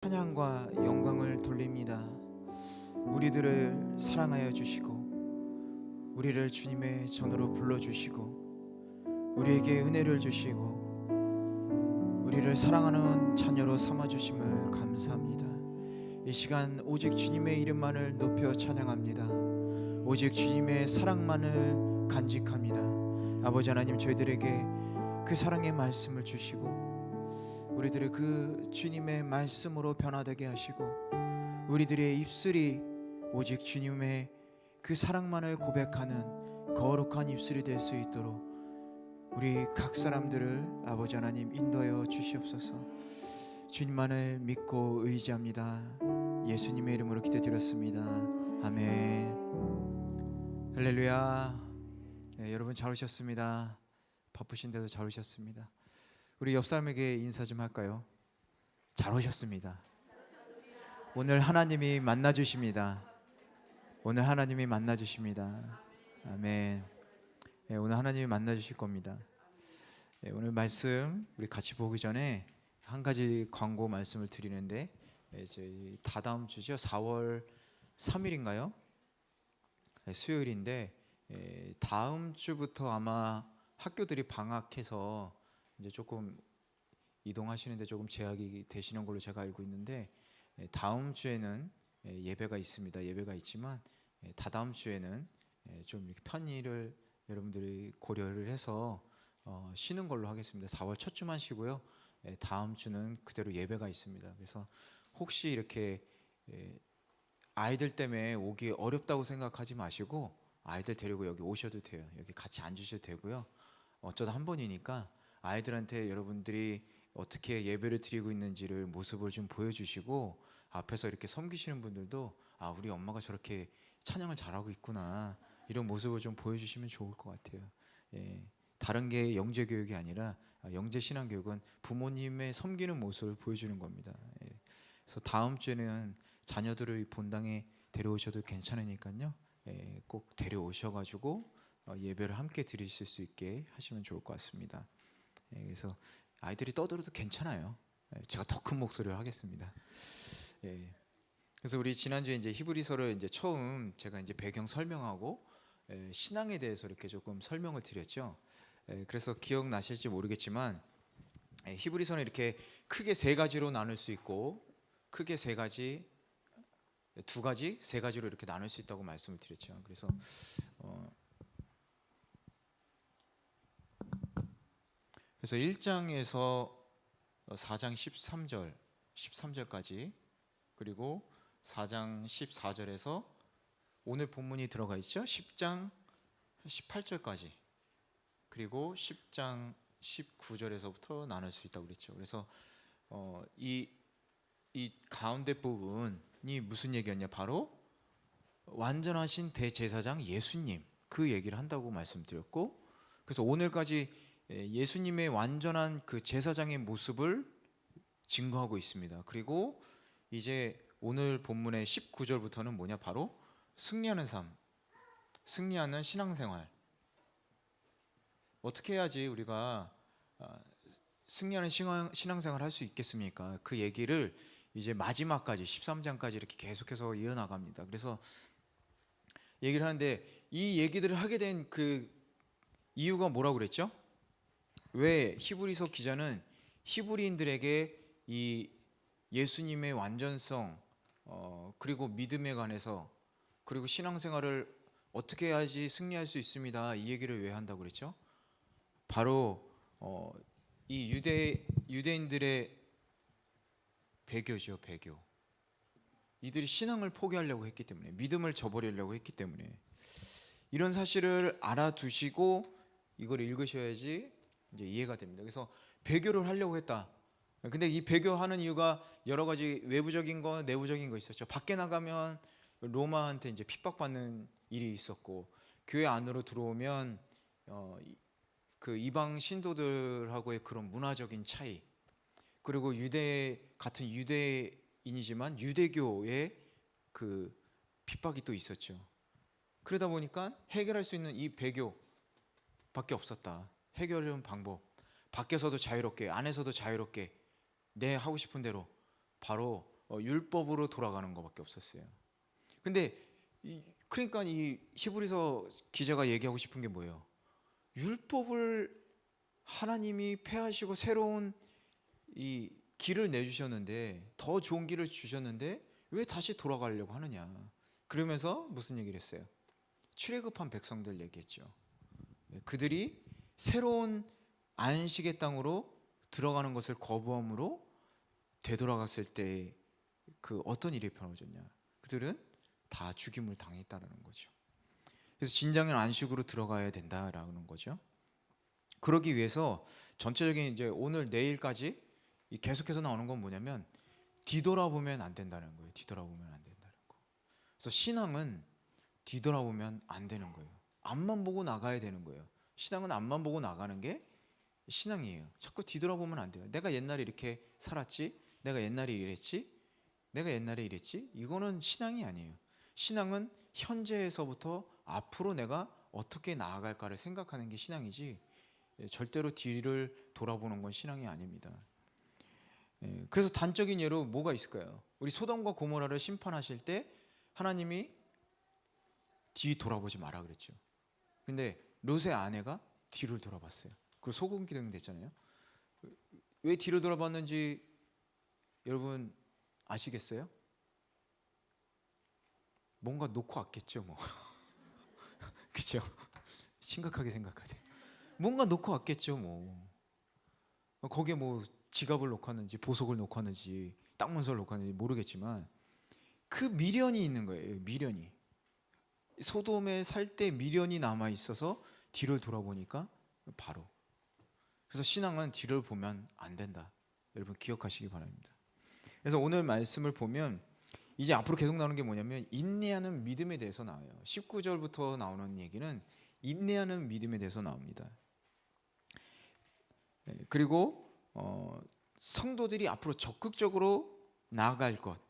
찬양과 영광을 돌립니다. 우리들을 사랑하여 주시고 우리를 주님의 전으로 불러주시고 우리에게 은혜를 주시고 우리를 사랑하는 자녀로 삼아주심을 감사합니다. 이 시간 오직 주님의 이름만을 높여 찬양합니다. 오직 주님의 사랑만을 간직합니다. 아버지 하나님, 저희들에게 그 사랑의 말씀을 주시고 우리들을 그 주님의 말씀으로 변화되게 하시고 우리들의 입술이 오직 주님의 그 사랑만을 고백하는 거룩한 입술이 될 수 있도록 우리 각 사람들을 아버지 하나님 인도하여 주시옵소서. 주님만을 믿고 의지합니다. 예수님의 이름으로 기도드렸습니다. 아멘. 할렐루야. 여러분 잘 오셨습니다. 바쁘신데도 잘 오셨습니다. 우리 옆 사람에게 인사 좀 할까요? 잘 오셨습니다. 오늘 하나님이 만나 주십니다. 오늘 하나님이 만나 주십니다. 아멘. 오늘 하나님이 만나 주실 겁니다. 오늘 말씀 우리 같이 보기 전에 한 가지 광고 말씀을 드리는데, 저희 다다음 주죠. 4월 3일인가요? 수요일인데 다음 주부터 아마 학교들이 방학해서 이제 조금 이동하시는데 조금 제약이 되시는 걸로 제가 알고 있는데, 다음 주에는 예배가 있습니다. 예배가 있지만 다다음 주에는 좀 이렇게 편의를 여러분들이 고려를 해서 쉬는 걸로 하겠습니다. 4월 첫 주만 쉬고요. 다음 주는 그대로 예배가 있습니다. 그래서 혹시 이렇게 아이들 때문에 오기 어렵다고 생각하지 마시고 아이들 데리고 여기 오셔도 돼요. 여기 같이 앉으셔도 되고요. 어쩌다 한 번이니까 아이들한테 여러분들이 어떻게 예배를 드리고 있는지를 모습을 좀 보여주시고, 앞에서 이렇게 섬기시는 분들도 우리 엄마가 저렇게 찬양을 잘하고 있구나, 이런 모습을 좀 보여주시면 좋을 것 같아요. 다른 게 영재 교육이 아니라 영재 신앙 교육은 부모님의 섬기는 모습을 보여주는 겁니다. 그래서 다음 주에는 자녀들을 본당에 데려오셔도 괜찮으니까요. 꼭 데려오셔가지고 예배를 함께 드리실 수 있게 하시면 좋을 것 같습니다. 그래서 아이들이 떠들어도 괜찮아요. 제가 더 큰 목소리로 하겠습니다. 그래서 우리 지난주에 이제 히브리서를 이제 처음 제가 이제 배경 설명하고 신앙에 대해서 이렇게 조금 설명을 드렸죠. 그래서 기억나실지 모르겠지만 히브리서는 이렇게 크게 세 가지로 나눌 수 있고, 크게 세 가지, 두 가지, 세 가지로 이렇게 나눌 수 있다고 말씀을 드렸죠. 그래서 그래서 1장에서 4장 13절까지, 그리고 4장 14절에서 오늘 본문이 들어가 있죠. 10장 18절까지, 그리고 10장 19절에서부터 나눌 수 있다고 그랬죠. 그래서 이 가운데 부분이 무슨 얘기였냐? 바로 완전하신 대제사장 예수님, 그 얘기를 한다고 말씀드렸고, 그래서 오늘까지 예수님의 완전한 그 제사장의 모습을 증거하고 있습니다. 그리고 이제 오늘 본문의 19절부터는 뭐냐? 바로 승리하는 삶, 승리하는 신앙생활. 어떻게 해야지 우리가 승리하는 신앙생활을 할 수 있겠습니까? 그 얘기를 이제 마지막까지 13장까지 이렇게 계속해서 이어나갑니다. 그래서 얘기를 하는데, 이 얘기들을 하게 된 그 이유가 뭐라고 그랬죠? 왜 히브리서 기자는 히브리인들에게 이 예수님의 완전성, 그리고 믿음에 관해서, 그리고 신앙생활을 어떻게 해야지 승리할 수 있습니다, 이 얘기를 왜 한다고 그랬죠? 바로 이 유대인들의 배교죠. 배교. 이들이 신앙을 포기하려고 했기 때문에, 믿음을 저버리려고 했기 때문에, 이런 사실을 알아두시고 이걸 읽으셔야지 이제 이해가 됩니다. 그래서 배교를 하려고 했다. 근데 이 배교하는 이유가 여러 가지 외부적인 거, 내부적인 거 있었죠. 밖에 나가면 로마한테 이제 핍박받는 일이 있었고, 교회 안으로 들어오면 그 이방 신도들하고의 그런 문화적인 차이, 그리고 같은 유대인이지만 유대교의 그 핍박이 또 있었죠. 그러다 보니까 해결할 수 있는 이 배교밖에 없었다. 해결하는 방법, 밖에서도 자유롭게, 안에서도 자유롭게 내 하고 싶은 대로, 바로 율법으로 돌아가는 것밖에 없었어요. 근데 그러니까 이 히브리서 기자가 얘기하고 싶은 게 뭐예요? 율법을 하나님이 폐하시고 새로운 이 길을 내주셨는데, 더 좋은 길을 주셨는데 왜 다시 돌아가려고 하느냐. 그러면서 무슨 얘기를 했어요? 출애굽한 백성들 얘기했죠. 그들이 새로운 안식의 땅으로 들어가는 것을 거부함으로 되돌아갔을 때 그 어떤 일이 벌어졌냐. 그들은 다 죽임을 당했다는 거죠. 그래서 진정한 안식으로 들어가야 된다라는 거죠. 그러기 위해서 전체적인 이제 오늘 내일까지 계속해서 나오는 건 뭐냐면 뒤돌아보면 안 된다는 거예요. 뒤돌아보면 안 된다는 거. 그래서 신앙은 뒤돌아보면 안 되는 거예요. 앞만 보고 나가야 되는 거예요. 신앙은 앞만 보고 나가는 게 신앙이에요. 자꾸 뒤돌아보면 안 돼요. 내가 옛날에 이렇게 살았지, 내가 옛날에 이랬지, 내가 옛날에 이랬지, 이거는 신앙이 아니에요. 신앙은 현재에서부터 앞으로 내가 어떻게 나아갈까를 생각하는 게 신앙이지, 절대로 뒤를 돌아보는 건 신앙이 아닙니다. 그래서 단적인 예로 뭐가 있을까요? 우리 소돔과 고모라를 심판하실 때 하나님이 뒤 돌아보지 마라 그랬죠. 근데 롯의 아내가 뒤를 돌아봤어요. 그리고 소금 기둥 됐잖아요. 왜 뒤를 돌아봤는지 여러분 아시겠어요? 뭔가 놓고 왔겠죠, 뭐. 그렇죠? 심각하게 생각하세요. 뭔가 놓고 왔겠죠, 뭐. 거기에 뭐 지갑을 놓고 왔는지 보석을 놓고 왔는지 땅 문서를 놓고 왔는지 모르겠지만 그 미련이 있는 거예요. 미련이. 소돔에 살 때 미련이 남아 있어서 뒤를 돌아보니까 바로. 그래서 신앙은 뒤를 보면 안 된다. 여러분 기억하시기 바랍니다. 그래서 오늘 말씀을 보면 이제 앞으로 계속 나오는 게 뭐냐면 인내하는 믿음에 대해서 나와요. 19절부터 나오는 얘기는 인내하는 믿음에 대해서 나옵니다. 그리고 성도들이 앞으로 적극적으로 나아갈 것,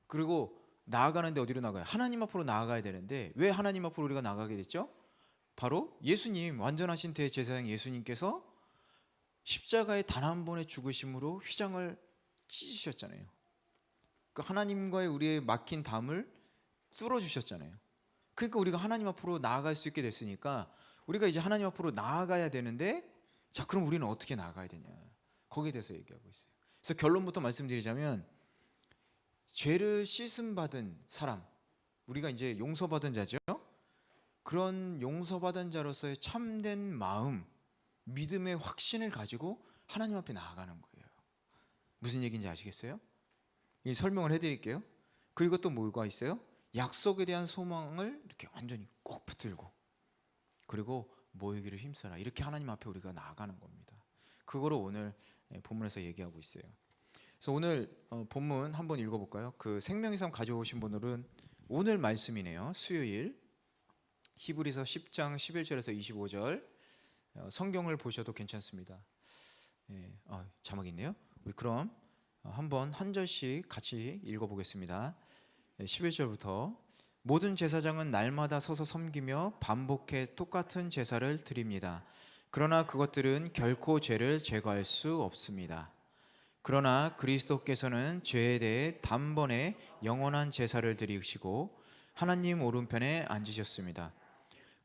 그리고 나아가는데 어디로 나가요? 하나님 앞으로 나아가야 되는데 왜 하나님 앞으로 우리가 나가게 됐죠? 바로 예수님, 완전하신 대제사장 예수님께서 십자가의 단 한 번의 죽으심으로 휘장을 찢으셨잖아요. 그 하나님과의 우리의 막힌 담을 뚫어주셨잖아요. 그러니까 우리가 하나님 앞으로 나아갈 수 있게 됐으니까 우리가 이제 하나님 앞으로 나아가야 되는데, 자 그럼 우리는 어떻게 나아가야 되냐, 거기에 대해서 얘기하고 있어요. 그래서 결론부터 말씀드리자면 죄를 씻음 받은 사람, 우리가 이제 용서받은 자죠. 그런 용서받은 자로서의 참된 마음, 믿음의 확신을 가지고 하나님 앞에 나아가는 거예요. 무슨 얘기인지 아시겠어요? 이 설명을 해드릴게요. 그리고 또 뭐가 있어요? 약속에 대한 소망을 이렇게 완전히 꼭 붙들고, 그리고 모이기를 힘써라, 이렇게 하나님 앞에 우리가 나아가는 겁니다. 그거를 오늘 본문에서 얘기하고 있어요. 그래서 오늘 본문 한번 읽어볼까요? 그 생명의 삶 가져오신 분들은 오늘 말씀이네요. 수요일 히브리서 10장 11절에서 25절 성경을 보셔도 괜찮습니다. 자막 있네요. 우리 그럼 한번 한 절씩 같이 읽어보겠습니다. 11절부터 모든 제사장은 날마다 서서 섬기며 반복해 똑같은 제사를 드립니다. 그러나 그것들은 결코 죄를 제거할 수 없습니다. 그러나 그리스도께서는 죄에 대해 단번에 영원한 제사를 드리시고 하나님 오른편에 앉으셨습니다.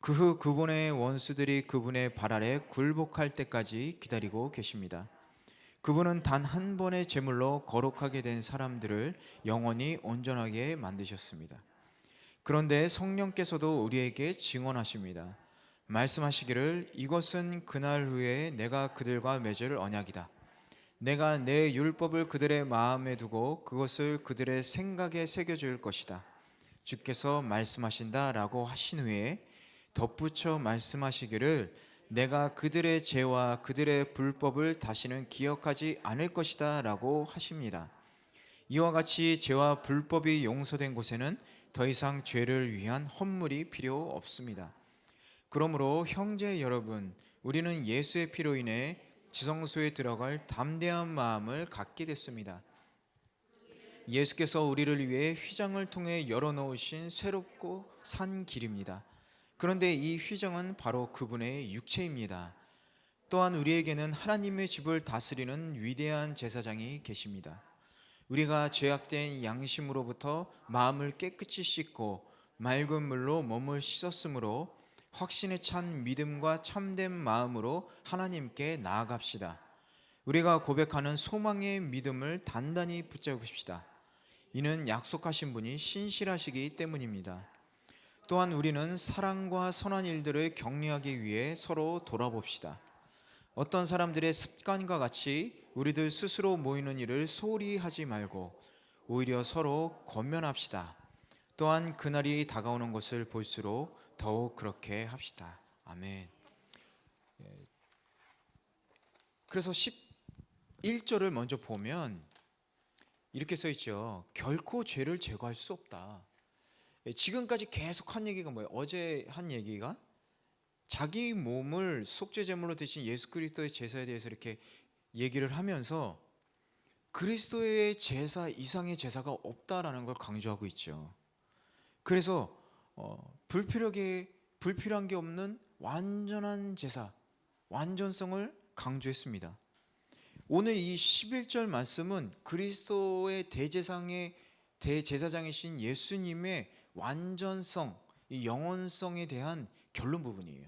그 후 그분의 원수들이 그분의 발 아래 굴복할 때까지 기다리고 계십니다. 그분은 단 한 번의 제물로 거룩하게 된 사람들을 영원히 온전하게 만드셨습니다. 그런데 성령께서도 우리에게 증언하십니다. 말씀하시기를 이것은 그날 후에 내가 그들과 맺을 언약이다. 내가 내 율법을 그들의 마음에 두고 그것을 그들의 생각에 새겨줄 것이다. 주께서 말씀하신다라고 하신 후에 덧붙여 말씀하시기를 내가 그들의 죄와 그들의 불법을 다시는 기억하지 않을 것이다 라고 하십니다. 이와 같이 죄와 불법이 용서된 곳에는 더 이상 죄를 위한 헌물이 필요 없습니다. 그러므로 형제 여러분, 우리는 예수의 피로 인해 지성소에 들어갈 담대한 마음을 갖게 됐습니다. 예수께서 우리를 위해 휘장을 통해 열어놓으신 새롭고 산 길입니다. 그런데 이 휘장은 바로 그분의 육체입니다. 또한 우리에게는 하나님의 집을 다스리는 위대한 제사장이 계십니다. 우리가 죄악된 양심으로부터 마음을 깨끗이 씻고 맑은 물로 몸을 씻었으므로 확신에 찬 믿음과 참된 마음으로 하나님께 나아갑시다. 우리가 고백하는 소망의 믿음을 단단히 붙잡읍시다. 이는 약속하신 분이 신실하시기 때문입니다. 또한 우리는 사랑과 선한 일들을 격려하기 위해 서로 돌아봅시다. 어떤 사람들의 습관과 같이 우리들 스스로 모이는 일을 소홀히 하지 말고 오히려 서로 권면합시다. 또한 그날이 다가오는 것을 볼수록 더욱 그렇게 합시다. 아멘. 그래서 11절을 먼저 보면 이렇게 써 있죠. 결코 죄를 제거할 수 없다. 지금까지 계속 한 얘기가 뭐예요? 어제 한 얘기가 자기 몸을 속죄 제물로 드신 예수 그리스도의 제사에 대해서 이렇게 얘기를 하면서 그리스도의 제사 이상의 제사가 없다라는 걸 강조하고 있죠. 그래서 불필요한 게 없는 완전한 제사, 완전성을 강조했습니다. 오늘 이 11절 말씀은 그리스도의 대제사장이신 예수님의 완전성, 이 영원성에 대한 결론 부분이에요.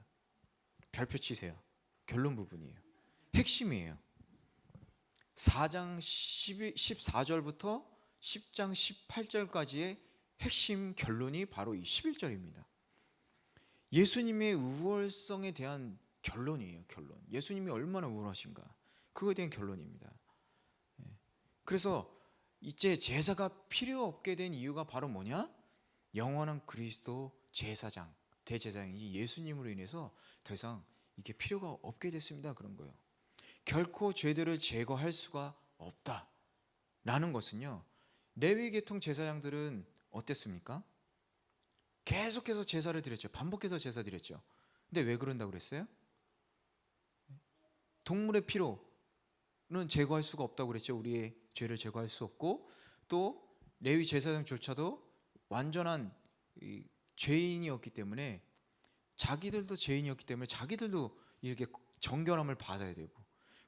별표 치세요. 결론 부분이에요. 핵심이에요. 4장 14절부터 10장 18절까지의 핵심 결론이 바로 이 11절입니다. 예수님의 우월성에 대한 결론이에요. 결론. 예수님이 얼마나 우월하신가. 그거에 대한 결론입니다. 그래서 이제 제사가 필요 없게 된 이유가 바로 뭐냐? 영원한 그리스도 제사장, 대제사장이 예수님으로 인해서 더 이상 이게 필요가 없게 됐습니다. 그런 거예요. 결코 죄들을 제거할 수가 없다라는 것은요. 레위 계통 제사장들은 어땠습니까? 계속해서 제사를 드렸죠. 반복해서 제사 드렸죠. 근데 왜 그런다고 그랬어요? 동물의 피로는 제거할 수가 없다고 그랬죠. 우리의 죄를 제거할 수 없고 또 레위 제사장조차도 완전한 죄인이었기 때문에 자기들도 죄인이었기 때문에 자기들도 이렇게 정결함을 받아야 되고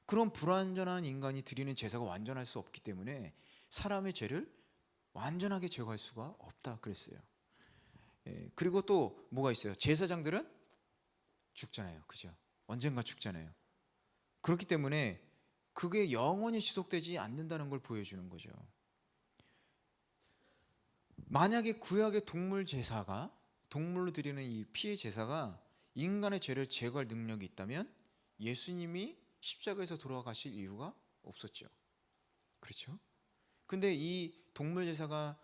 그런 불완전한 인간이 드리는 제사가 완전할 수 없기 때문에 사람의 죄를 완전하게 제거할 수가 없다 그랬어요. 그리고 또 뭐가 있어요? 제사장들은 죽잖아요. 그죠? 언젠가 죽잖아요. 그렇기 때문에 그게 영원히 지속되지 않는다는 걸 보여주는 거죠. 만약에 구약의 동물 제사가 동물로 드리는 이 피의 제사가 인간의 죄를 제거할 능력이 있다면 예수님이 십자가에서 돌아가실 이유가 없었죠. 그렇죠? 근데 이 동물 제사가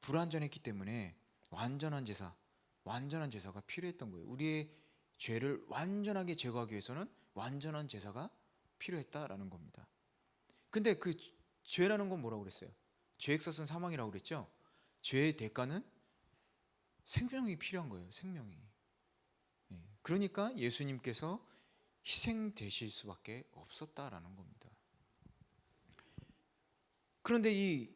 불완전했기 때문에 완전한 제사가 필요했던 거예요. 우리의 죄를 완전하게 제거하기 위해서는 완전한 제사가 필요했다라는 겁니다. 근데 그 죄라는 건 뭐라고 그랬어요? 죄의 값은 사망이라고 그랬죠? 죄의 대가는 생명이 필요한 거예요. 생명이. 그러니까 예수님께서 희생되실 수밖에 없었다라는 겁니다. 그런데 이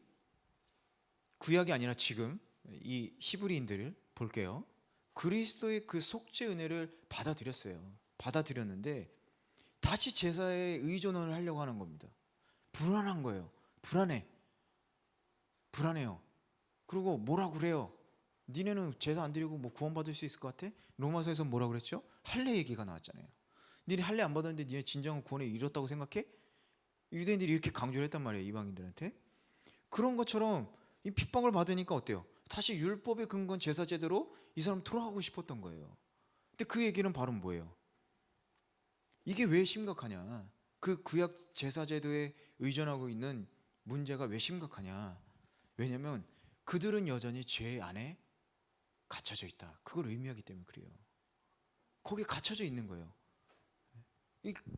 구약이 아니라 지금 이 히브리인들을 볼게요. 그리스도의 그 속죄 은혜를 받아들였는데 다시 제사에 의존을 하려고 하는 겁니다. 불안한 거예요. 불안해요. 그리고 뭐라 그래요? 니네는 제사 안 드리고 뭐 구원받을 수 있을 것 같아? 로마서에서 뭐라 그랬죠? 할례 얘기가 나왔잖아요. 니네 할례 안 받았는데 니네 진정한 구원에 이뤘다고 생각해? 유대인들이 이렇게 강조를 했단 말이에요. 이방인들한테. 그런 것처럼 이 핍박을 받으니까 어때요? 다시 율법의 근거한 제사 제대로 이 사람 돌아가고 싶었던 거예요. 근데 그 얘기는 바로 뭐예요? 이게 왜 심각하냐? 그 구약 제사 제도에 의존하고 있는 문제가 왜 심각하냐? 왜냐하면 그들은 여전히 죄 안에 갇혀져 있다. 그걸 의미하기 때문에 그래요. 거기에 갇혀져 있는 거예요.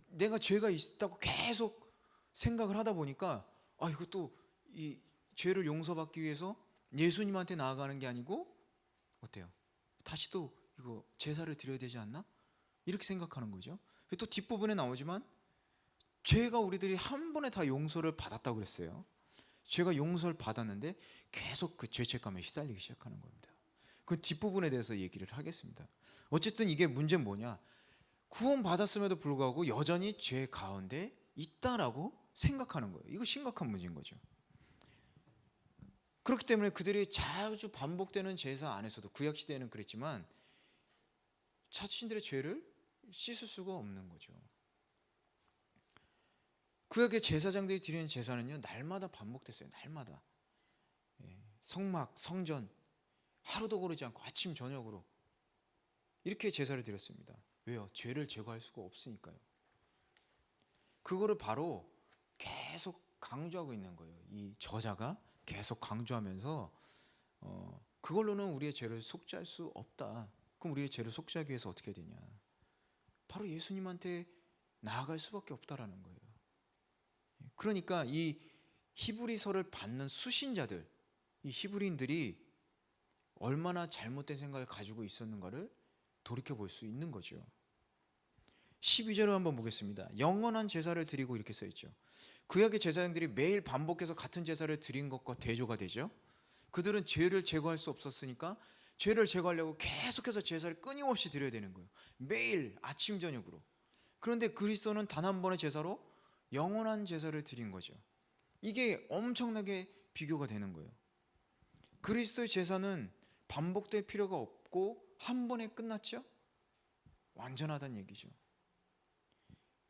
내가 죄가 있다고 계속 생각을 하다 보니까 이것도 이 죄를 용서받기 위해서 예수님한테 나아가는 게 아니고 어때요? 다시 또 이거 제사를 드려야 되지 않나? 이렇게 생각하는 거죠. 또 뒷부분에 나오지만 죄가 우리들이 한 번에 다 용서를 받았다고 그랬어요. 죄가 용서를 받았는데 계속 그 죄책감에 시달리기 시작하는 겁니다. 그 뒷부분에 대해서 얘기를 하겠습니다. 어쨌든 이게 문제는 뭐냐? 구원 받았음에도 불구하고 여전히 죄 가운데 있다라고 생각하는 거예요. 이거 심각한 문제인 거죠. 그렇기 때문에 그들이 자주 반복되는 제사 안에서도 구약 시대에는 그랬지만 자신들의 죄를 씻을 수가 없는 거죠. 구약의 제사장들이 드리는 제사는요, 날마다 반복됐어요. 날마다. 성막, 성전, 하루도 거르지 않고 아침 저녁으로 이렇게 제사를 드렸습니다. 왜요? 죄를 제거할 수가 없으니까요. 그거를 바로 계속 강조하고 있는 거예요. 이 저자가 계속 강조하면서 그걸로는 우리의 죄를 속죄할 수 없다. 그럼 우리의 죄를 속죄하기 위해서 어떻게 되냐? 바로 예수님한테 나아갈 수밖에 없다라는 거예요. 그러니까 이 히브리서를 받는 수신자들, 이 히브리인들이 얼마나 잘못된 생각을 가지고 있었는가를 돌이켜 볼 수 있는 거죠. 12절을 한번 보겠습니다. 영원한 제사를 드리고 이렇게 써 있죠. 구약의 제사장들이 매일 반복해서 같은 제사를 드린 것과 대조가 되죠. 그들은 죄를 제거할 수 없었으니까 죄를 제거하려고 계속해서 제사를 끊임없이 드려야 되는 거예요. 매일 아침 저녁으로. 그런데 그리스도는 단 한 번의 제사로 영원한 제사를 드린 거죠. 이게 엄청나게 비교가 되는 거예요. 그리스도의 제사는 반복될 필요가 없고 한 번에 끝났죠? 완전하다는 얘기죠.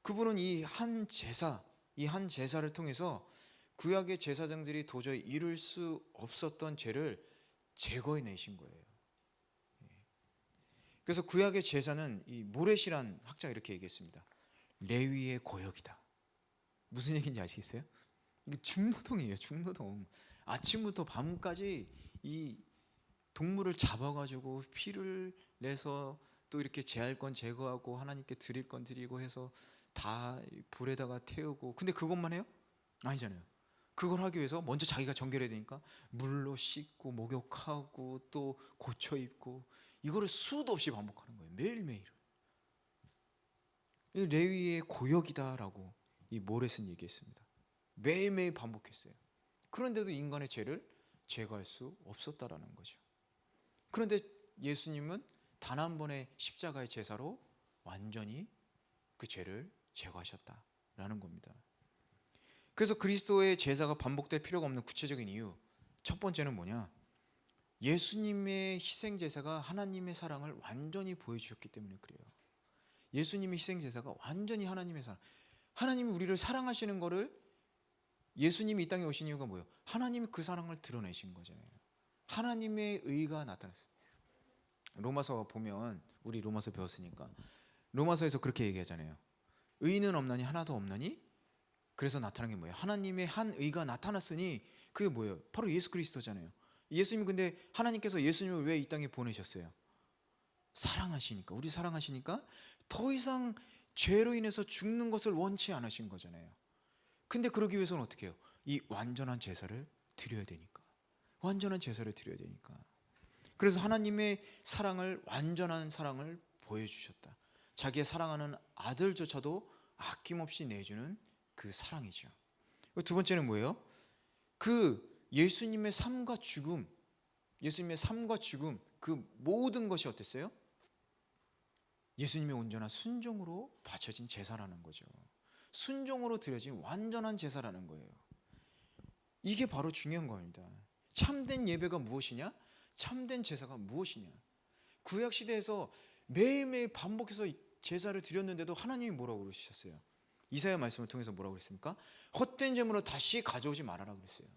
그분은 이 한 제사를 통해서 구약의 제사장들이 도저히 이룰 수 없었던 죄를 제거해 내신 거예요. 그래서 구약의 제사는 이 모레시란 학자가 이렇게 얘기했습니다. 레위의 고역이다. 무슨 얘기인지 아시겠어요? 이게 중노동이에요. 중노동. 아침부터 밤까지 이 동물을 잡아가지고 피를 내서 또 이렇게 제할 건 제거하고 하나님께 드릴 건 드리고 해서 다 불에다가 태우고, 근데 그것만 해요? 아니잖아요. 그걸 하기 위해서 먼저 자기가 정결해야 되니까 물로 씻고 목욕하고 또 고쳐 입고, 이거를 수도 없이 반복하는 거예요. 매일매일. 이 레위의 고역이다라고 이 모레스는 얘기했습니다. 매일매일 반복했어요. 그런데도 인간의 죄를 제거할 수 없었다라는 거죠. 그런데 예수님은 단 한 번의 십자가의 제사로 완전히 그 죄를 제거하셨다라는 겁니다. 그래서 그리스도의 제사가 반복될 필요가 없는 구체적인 이유, 첫 번째는 뭐냐? 예수님의 희생 제사가 하나님의 사랑을 완전히 보여주셨기 때문에 그래요. 예수님의 희생 제사가 완전히 하나님의 사랑. 하나님이 우리를 사랑하시는 거를, 예수님이 이 땅에 오신 이유가 뭐예요? 하나님이 그 사랑을 드러내신 거잖아요. 하나님의 의가 나타났어요. 로마서 보면, 우리 로마서 배웠으니까 로마서에서 그렇게 얘기하잖아요. 의는 없나니 하나도 없나니? 그래서 나타난 게 뭐예요? 하나님의 한 의가 나타났으니 그게 뭐예요? 바로 예수 그리스도잖아요. 예수님, 근데 하나님께서 예수님을 왜 이 땅에 보내셨어요? 사랑하시니까. 우리 사랑하시니까 더 이상 죄로 인해서 죽는 것을 원치 않으신 거잖아요. 근데 그러기 위해서는 어떻게 해요? 이 완전한 제사를 드려야 되니까. 완전한 제사를 드려야 되니까. 그래서 하나님의 사랑을, 완전한 사랑을 보여주셨다. 자기의 사랑하는 아들조차도 아낌없이 내주는 그 사랑이죠. 두 번째는 뭐예요? 그 예수님의 삶과 죽음, 그 모든 것이 어땠어요? 예수님의 온전한 순종으로 바쳐진 제사라는 거죠. 순종으로 드려진 완전한 제사라는 거예요. 이게 바로 중요한 겁니다. 참된 예배가 무엇이냐? 참된 제사가 무엇이냐? 구약 시대에서 매일매일 반복해서 제사를 드렸는데도 하나님이 뭐라고 그러셨어요? 이사야 말씀을 통해서 뭐라고 그랬습니까? 헛된 제물로 다시 가져오지 말아라 그랬어요.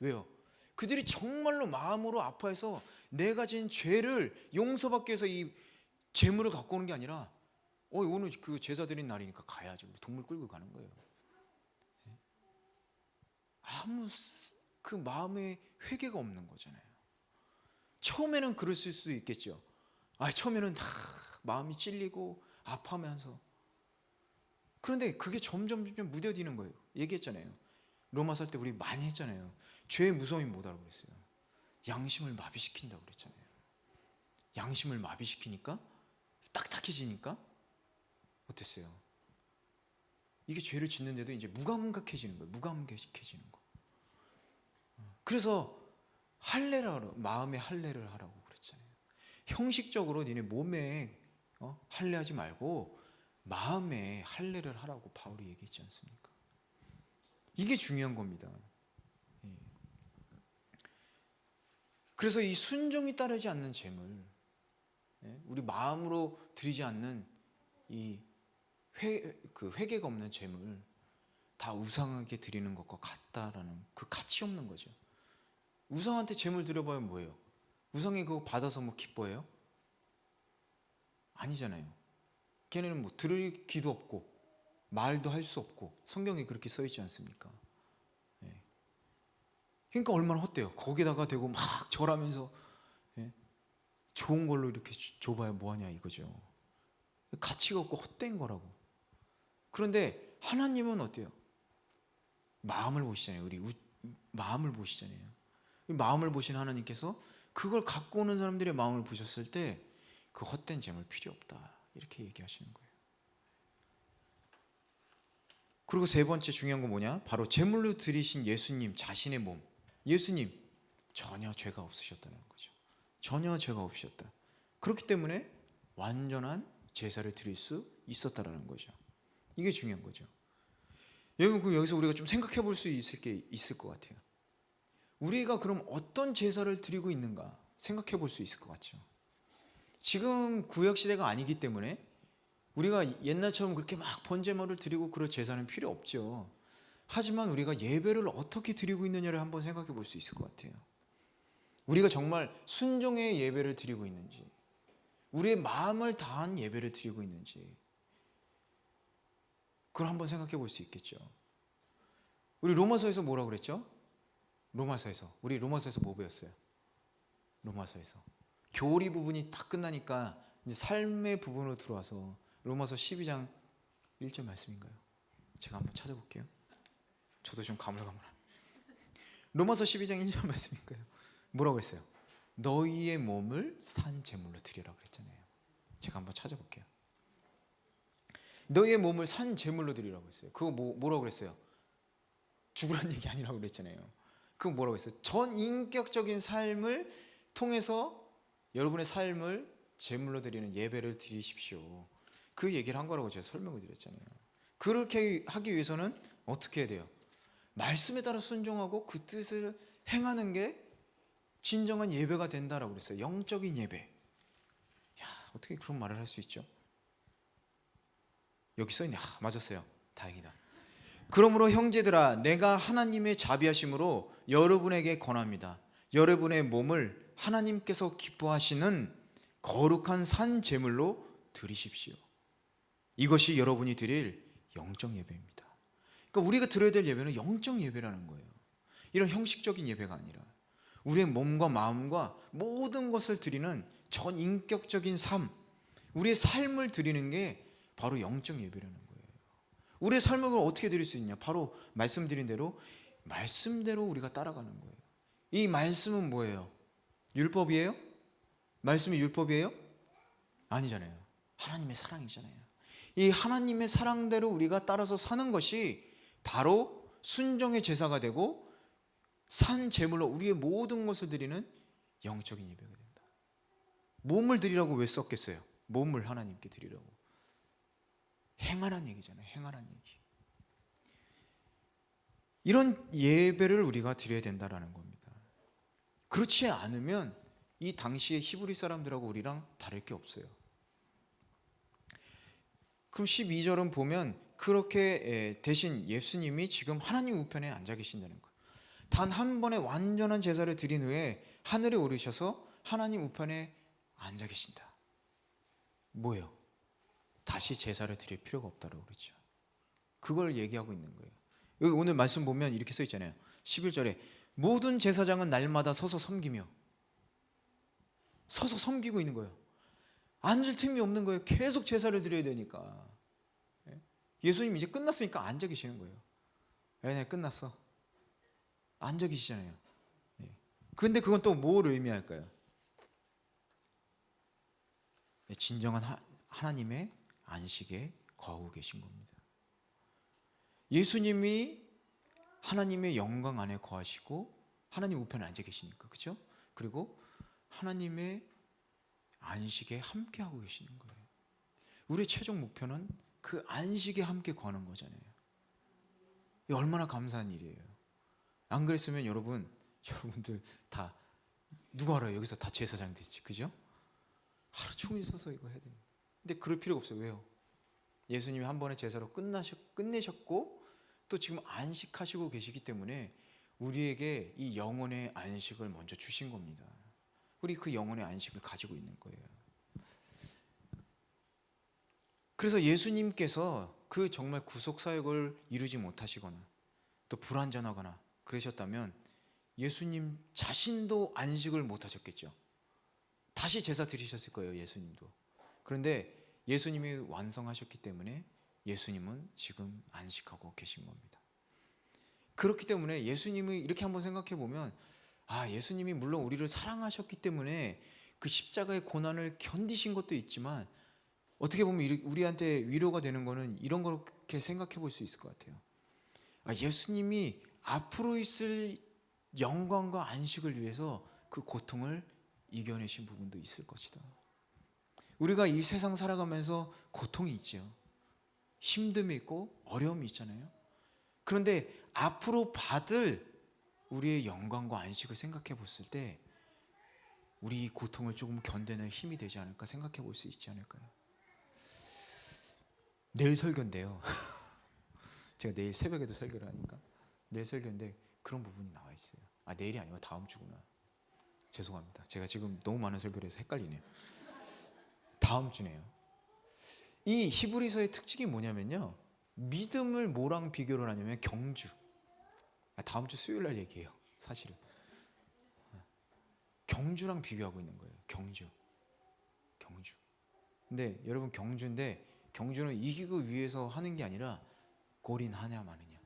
왜요? 그들이 정말로 마음으로 아파해서 내가 지은 죄를 용서받기 위해서 이 제물을 갖고 오는 게 아니라 오늘 그 제사 드린 날이니까 가야죠. 우리 동물 끌고 가는 거예요. 아무 그 마음의 회개가 없는 거잖아요. 처음에는 그랬을 수도 있겠죠. 처음에는 다 마음이 찔리고 아파하면서. 그런데 그게 점점 무뎌지는 거예요. 얘기했잖아요. 로마서 할 때 우리 많이 했잖아요. 죄의 무서움이 뭐다라고 그랬어요? 양심을 마비시킨다고 그랬잖아요. 양심을 마비시키니까 딱딱해지니까 어땠어요? 이게 죄를 짓는데도 이제 무감각해지는 거예요. 무감각해지는 거. 그래서 할례를 하라, 마음의 할례를 하라고 그랬잖아요. 형식적으로 니네 몸에 할례하지 말고 마음에 할례를 하라고 바울이 얘기했지 않습니까? 이게 중요한 겁니다. 그래서 이 순종이 따르지 않는 재물, 우리 마음으로 드리지 않는 이 회개가 없는 재물, 다 우상에게 드리는 것과 같다라는, 그 가치 없는 거죠. 우상한테 재물 드려봐야 뭐예요? 우상이 그거 받아서 뭐 기뻐해요? 아니잖아요. 걔네는 뭐 들을 귀도 없고 말도 할 수 없고, 성경에 그렇게 써 있지 않습니까? 그러니까 얼마나 헛돼요. 거기다가 대고 막 절하면서 좋은 걸로 이렇게 줘봐야 뭐하냐 이거죠. 가치가 없고 헛된 거라고. 그런데 하나님은 어때요? 마음을 보시잖아요. 우리 마음을 보시잖아요. 마음을 보신 하나님께서 그걸 갖고 오는 사람들의 마음을 보셨을 때 그 헛된 재물 필요 없다, 이렇게 얘기하시는 거예요. 그리고 세 번째 중요한 건 뭐냐? 바로 제물로 드리신 예수님 자신의 몸. 예수님 전혀 죄가 없으셨다는 거죠. 전혀 죄가 없으셨다. 그렇기 때문에 완전한 제사를 드릴 수 있었다라는 거죠. 이게 중요한 거죠. 여러분, 여기서 우리가 좀 생각해 볼 수 있을 게 있을 것 같아요. 우리가 그럼 어떤 제사를 드리고 있는가 생각해 볼 수 있을 것 같죠. 지금 구약 시대가 아니기 때문에 우리가 옛날처럼 그렇게 막 번제물을 드리고 그럴 제사는 필요 없죠. 하지만 우리가 예배를 어떻게 드리고 있느냐를 한번 생각해 볼 수 있을 것 같아요. 우리가 정말 순종의 예배를 드리고 있는지, 우리의 마음을 다한 예배를 드리고 있는지, 그걸 한번 생각해 볼 수 있겠죠. 우리 로마서에서 뭐라고 그랬죠? 우리 로마서에서 뭐 배웠어요? 로마서에서 교리 부분이 딱 끝나니까 이제 삶의 부분으로 들어와서 로마서 12장 1절 말씀인가요? 제가 한번 찾아볼게요. 저도 좀 가물가물한. 로마서 12장 1절 말씀인가요? 뭐라고 했어요? 너희의 몸을 산 제물로 드리라고 그랬잖아요. 제가 한번 찾아볼게요. 너희의 몸을 산 제물로 드리라고 했어요. 그거 뭐라고 그랬어요? 죽으란 얘기 아니라고 그랬잖아요. 그거 뭐라고 했어요? 전인격적인 삶을 통해서 여러분의 삶을 제물로 드리는 예배를 드리십시오. 그 얘기를 한 거라고 제가 설명을 드렸잖아요. 그렇게 하기 위해서는 어떻게 해야 돼요? 말씀에 따라 순종하고 그 뜻을 행하는 게 진정한 예배가 된다라고 그랬어요. 영적인 예배. 야, 어떻게 그런 말을 할 수 있죠? 여기 써있네. 맞았어요. 다행이다. 그러므로 형제들아, 내가 하나님의 자비하심으로 여러분에게 권합니다. 여러분의 몸을 하나님께서 기뻐하시는 거룩한 산 제물로 드리십시오. 이것이 여러분이 드릴 영적 예배입니다. 그러니까 우리가 드려야 될 예배는 영적 예배라는 거예요. 이런 형식적인 예배가 아니라 우리의 몸과 마음과 모든 것을 드리는 전인격적인 삶, 우리의 삶을 드리는 게 바로 영적 예배라는 거예요. 우리의 삶을 어떻게 드릴 수 있냐? 바로 말씀드린 대로 말씀대로 우리가 따라가는 거예요. 이 말씀은 뭐예요? 율법이에요? 말씀이 율법이에요? 아니잖아요. 하나님의 사랑이잖아요. 이 하나님의 사랑대로 우리가 따라서 사는 것이 바로 순종의 제사가 되고 산 제물로 우리의 모든 것을 드리는 영적인 예배가 된다. 몸을 드리라고 왜 썼겠어요? 몸을 하나님께 드리라고. 행하란 얘기잖아요. 행하란 얘기. 이런 예배를 우리가 드려야 된다라는 겁니다. 그렇지 않으면 이 당시의 히브리 사람들하고 우리랑 다를 게 없어요. 그럼 12절은 보면 그렇게 대신 예수님이 지금 하나님 우편에 앉아 계신다는 거예요. 단 한 번의 완전한 제사를 드린 후에 하늘에 오르셔서 하나님 우편에 앉아 계신다. 뭐예요? 다시 제사를 드릴 필요가 없다고 그러죠. 그걸 얘기하고 있는 거예요. 여기 오늘 말씀 보면 이렇게 써 있잖아요. 11절에 모든 제사장은 날마다 서서 섬기며, 서서 섬기고 있는 거예요. 앉을 틈이 없는 거예요. 계속 제사를 드려야 되니까. 예수님 이제 끝났으니까 앉아 계시는 거예요. 네, 끝났어. 앉아 계시잖아요. 그런데 그건 또 뭘 의미할까요? 진정한 하나님의 안식에 거하고 계신 겁니다. 예수님이 하나님의 영광 안에 거하시고 하나님 우편에 앉아 계시니까, 그렇죠? 그리고 하나님의 안식에 함께 하고 계시는 거예요. 우리의 최종 목표는 그 안식에 함께 거하는 거잖아요. 이게 얼마나 감사한 일이에요. 안 그랬으면 여러분들 다 누가 알아요? 여기서 다 제사장 됐지, 그죠? 하루 종일 서서 이거 해야 되는. 근데 그럴 필요가 없어요. 왜요? 예수님이 한 번의 제사로 끝내셨고 또 지금 안식하시고 계시기 때문에 우리에게 이 영혼의 안식을 먼저 주신 겁니다. 우리 그 영혼의 안식을 가지고 있는 거예요. 그래서 예수님께서 그 정말 구속 사역을 이루지 못하시거나 또 불완전하거나 그러셨다면 예수님 자신도 안식을 못하셨겠죠. 다시 제사 드리셨을 거예요, 예수님도. 그런데 예수님이 완성하셨기 때문에 예수님은 지금 안식하고 계신 겁니다. 그렇기 때문에 예수님이 이렇게 한번 생각해 보면, 예수님이 물론 우리를 사랑하셨기 때문에 그 십자가의 고난을 견디신 것도 있지만 어떻게 보면 우리한테 위로가 되는 거는 이런 그렇게 생각해 볼 수 있을 것 같아요. 예수님이 앞으로 있을 영광과 안식을 위해서 그 고통을 이겨내신 부분도 있을 것이다. 우리가 이 세상 살아가면서 고통이 있죠. 힘듦이 있고 어려움이 있잖아요. 그런데 앞으로 받을 우리의 영광과 안식을 생각해 봤을 때 우리 이 고통을 조금 견뎌낼 힘이 되지 않을까 생각해 볼 수 있지 않을까요? 내일 설교인데요. 제가 내일 새벽에도 설교를 하니까 내일 설교인데 그런 부분이 나와 있어요. 내일이 아니고 다음 주구나. 죄송합니다. 제가 지금 너무 많은 설교를 해서 헷갈리네요. 다음 주네요. 이 히브리서의 특징이 뭐냐면요, 믿음을 뭐랑 비교를 하냐면 경주. 다음 주 수요일 날 얘기해요. 사실은 경주랑 비교하고 있는 거예요. 경주. 근데 여러분, 경주인데 경주는 이기고 위해서 하는 게 아니라 골인하냐 마느냐.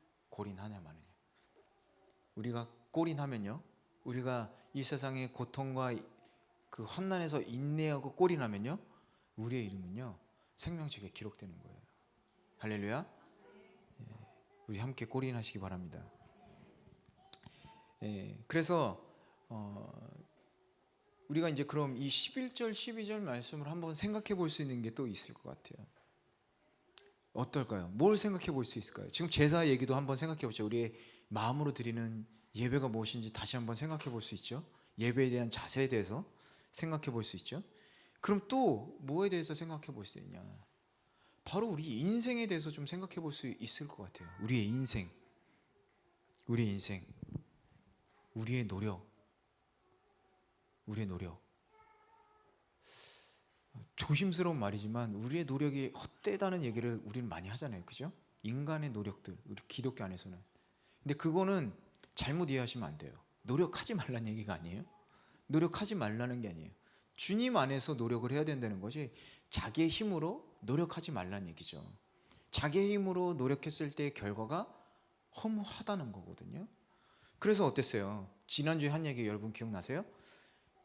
우리가 골인하면요, 우리가 이 세상의 고통과 그 환난에서 인내하고 골인하면요, 우리의 이름은요 생명책에 기록되는 거예요. 할렐루야. 우리 함께 골인하시기 바랍니다. 그래서 우리가 이제 그럼 이 11절 12절 말씀을 한번 생각해 볼 수 있는 게 또 있을 것 같아요. 어떨까요? 뭘 생각해 볼 수 있을까요? 지금 제사 얘기도 한번 생각해 보죠. 우리의 마음으로 드리는 예배가 무엇인지 다시 한번 생각해 볼 수 있죠. 예배에 대한 자세에 대해서 생각해 볼 수 있죠. 그럼 또 뭐에 대해서 생각해 볼 수 있냐? 바로 우리 인생에 대해서 좀 생각해 볼 수 있을 것 같아요. 우리의 인생, 우리의 노력. 조심스러운 말이지만 우리의 노력이 헛되다는 얘기를 우리는 많이 하잖아요. 그죠? 인간의 노력들, 우리 기독교 안에서는. 근데 그거는 잘못 이해하시면 안 돼요. 노력하지 말라는 얘기가 아니에요. 노력하지 말라는 게 아니에요. 주님 안에서 노력을 해야 된다는 것이 자기의 힘으로 노력하지 말라는 얘기죠. 자기의 힘으로 노력했을 때의 결과가 허무하다는 거거든요. 그래서 어땠어요? 지난주에 한 얘기 여러분 기억나세요?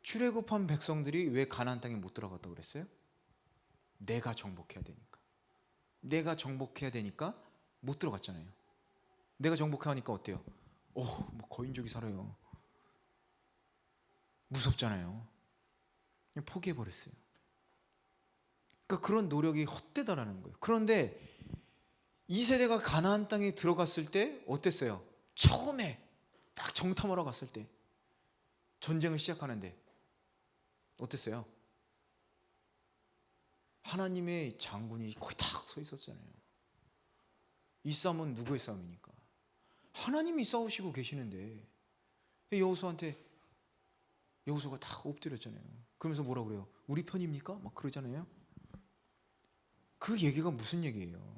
출애굽한 백성들이 왜 가나안 땅에 못 들어갔다고 그랬어요? 내가 정복해야 되니까 못 들어갔잖아요. 내가 정복하니까 어때요? 뭐 거인족이 살아요. 무섭잖아요. 그냥 포기해버렸어요. 그러니까 그런 노력이 헛되다라는 거예요. 그런데 이 세대가 가나안 땅에 들어갔을 때 어땠어요? 처음에 딱 정탐하러 갔을 때, 전쟁을 시작하는데 어땠어요? 하나님의 장군이 거의 딱 서 있었잖아요. 이 싸움은 누구의 싸움입니까? 하나님이 싸우시고 계시는데 여호수아가 다 엎드렸잖아요. 그러면서 뭐라 그래요? 우리 편입니까? 막 그러잖아요. 그 얘기가 무슨 얘기예요?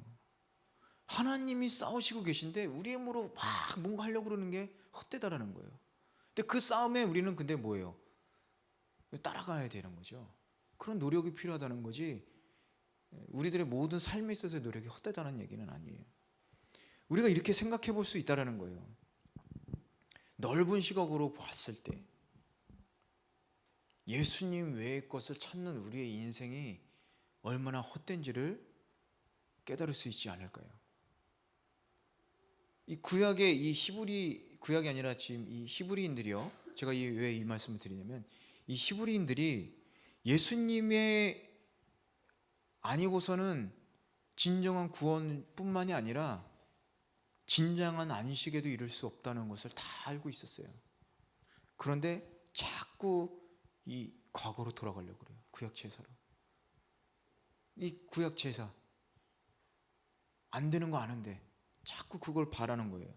하나님이 싸우시고 계신데 우리의 힘으로 막 뭔가 하려고 그러는 게 헛되다라는 거예요. 근데 그 싸움에 우리는 근데 뭐예요? 따라가야 되는 거죠. 그런 노력이 필요하다는 거지, 우리들의 모든 삶에 있어서의 노력이 헛되다는 얘기는 아니에요. 우리가 이렇게 생각해 볼 수 있다는 거예요. 넓은 시각으로 봤을 때 예수님 외의 것을 찾는 우리의 인생이 얼마나 헛된지를 깨달을 수 있지 않을까요? 이 구약의 구약이 아니라 지금 이 히브리인들이요, 제가 왜 이 말씀을 드리냐면, 이 히브리인들이 예수님의 아니고서는 진정한 구원뿐만이 아니라 진정한 안식에도 이를 수 없다는 것을 다 알고 있었어요. 그런데 자꾸 자꾸 이 과거로 돌아가려고 그래요. 구약 제사로. 이 구약 제사 안 되는 거 아는데 자꾸 그걸 바라는 거예요.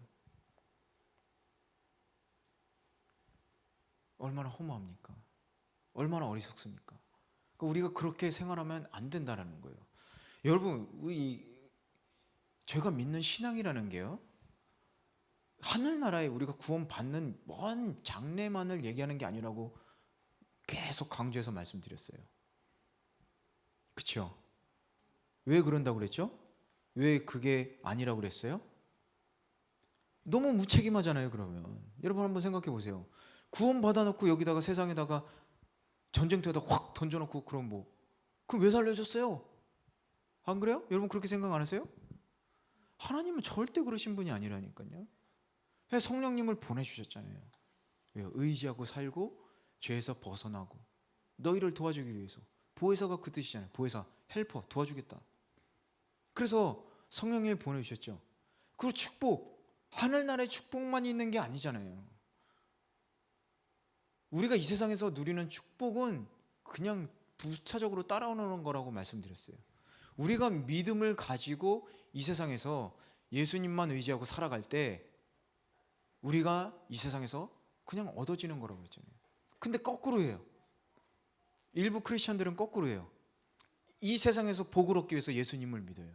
얼마나 허무합니까? 얼마나 어리석습니까? 그러니까 우리가 그렇게 생활하면 안 된다는 거예요. 여러분, 제가 믿는 신앙이라는 게요, 하늘나라에 우리가 구원받는 먼 장래만을 얘기하는 게 아니라고 계속 강조해서 말씀드렸어요. 그렇죠? 왜 그런다고 그랬죠? 왜 그게 아니라고 그랬어요? 너무 무책임하잖아요. 그러면 여러분 한번 생각해 보세요. 구원 받아놓고 여기다가 세상에다가 전쟁터에다 확 던져놓고 그럼 그럼 왜 살려줬어요? 안 그래요? 여러분 그렇게 생각 안 하세요? 하나님은 절대 그러신 분이 아니라니까요. 그래서 성령님을 보내주셨잖아요. 왜요? 의지하고 살고 죄에서 벗어나고 너희를 도와주기 위해서. 보혜사가 그 뜻이잖아요. 보혜사, 헬퍼, 도와주겠다. 그래서 성령님을 보내주셨죠. 그리고 축복, 하늘나라의 축복만 있는 게 아니잖아요. 우리가 이 세상에서 누리는 축복은 그냥 부차적으로 따라오는 거라고 말씀드렸어요. 우리가 믿음을 가지고 이 세상에서 예수님만 의지하고 살아갈 때 우리가 이 세상에서 그냥 얻어지는 거라고 그랬잖아요. 근데 거꾸로 해요. 일부 크리스천들은 거꾸로 해요. 이 세상에서 복을 얻기 위해서 예수님을 믿어요.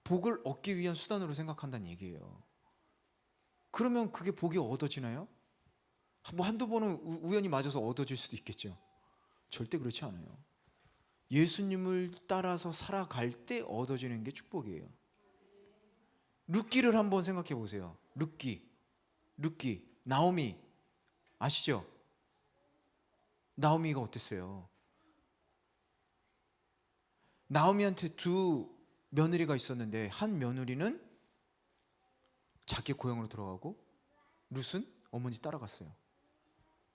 복을 얻기 위한 수단으로 생각한다는 얘기예요. 그러면 그게 복이 얻어지나요? 한두 번은 우연히 맞아서 얻어질 수도 있겠죠. 절대 그렇지 않아요. 예수님을 따라서 살아갈 때 얻어지는 게 축복이에요. 룻기를 한번 생각해 보세요. 룻기, 나오미 아시죠? 나오미가 어땠어요? 나오미한테 두 며느리가 있었는데 한 며느리는 자기 고향으로 들어가고 룻은 어머니 따라갔어요.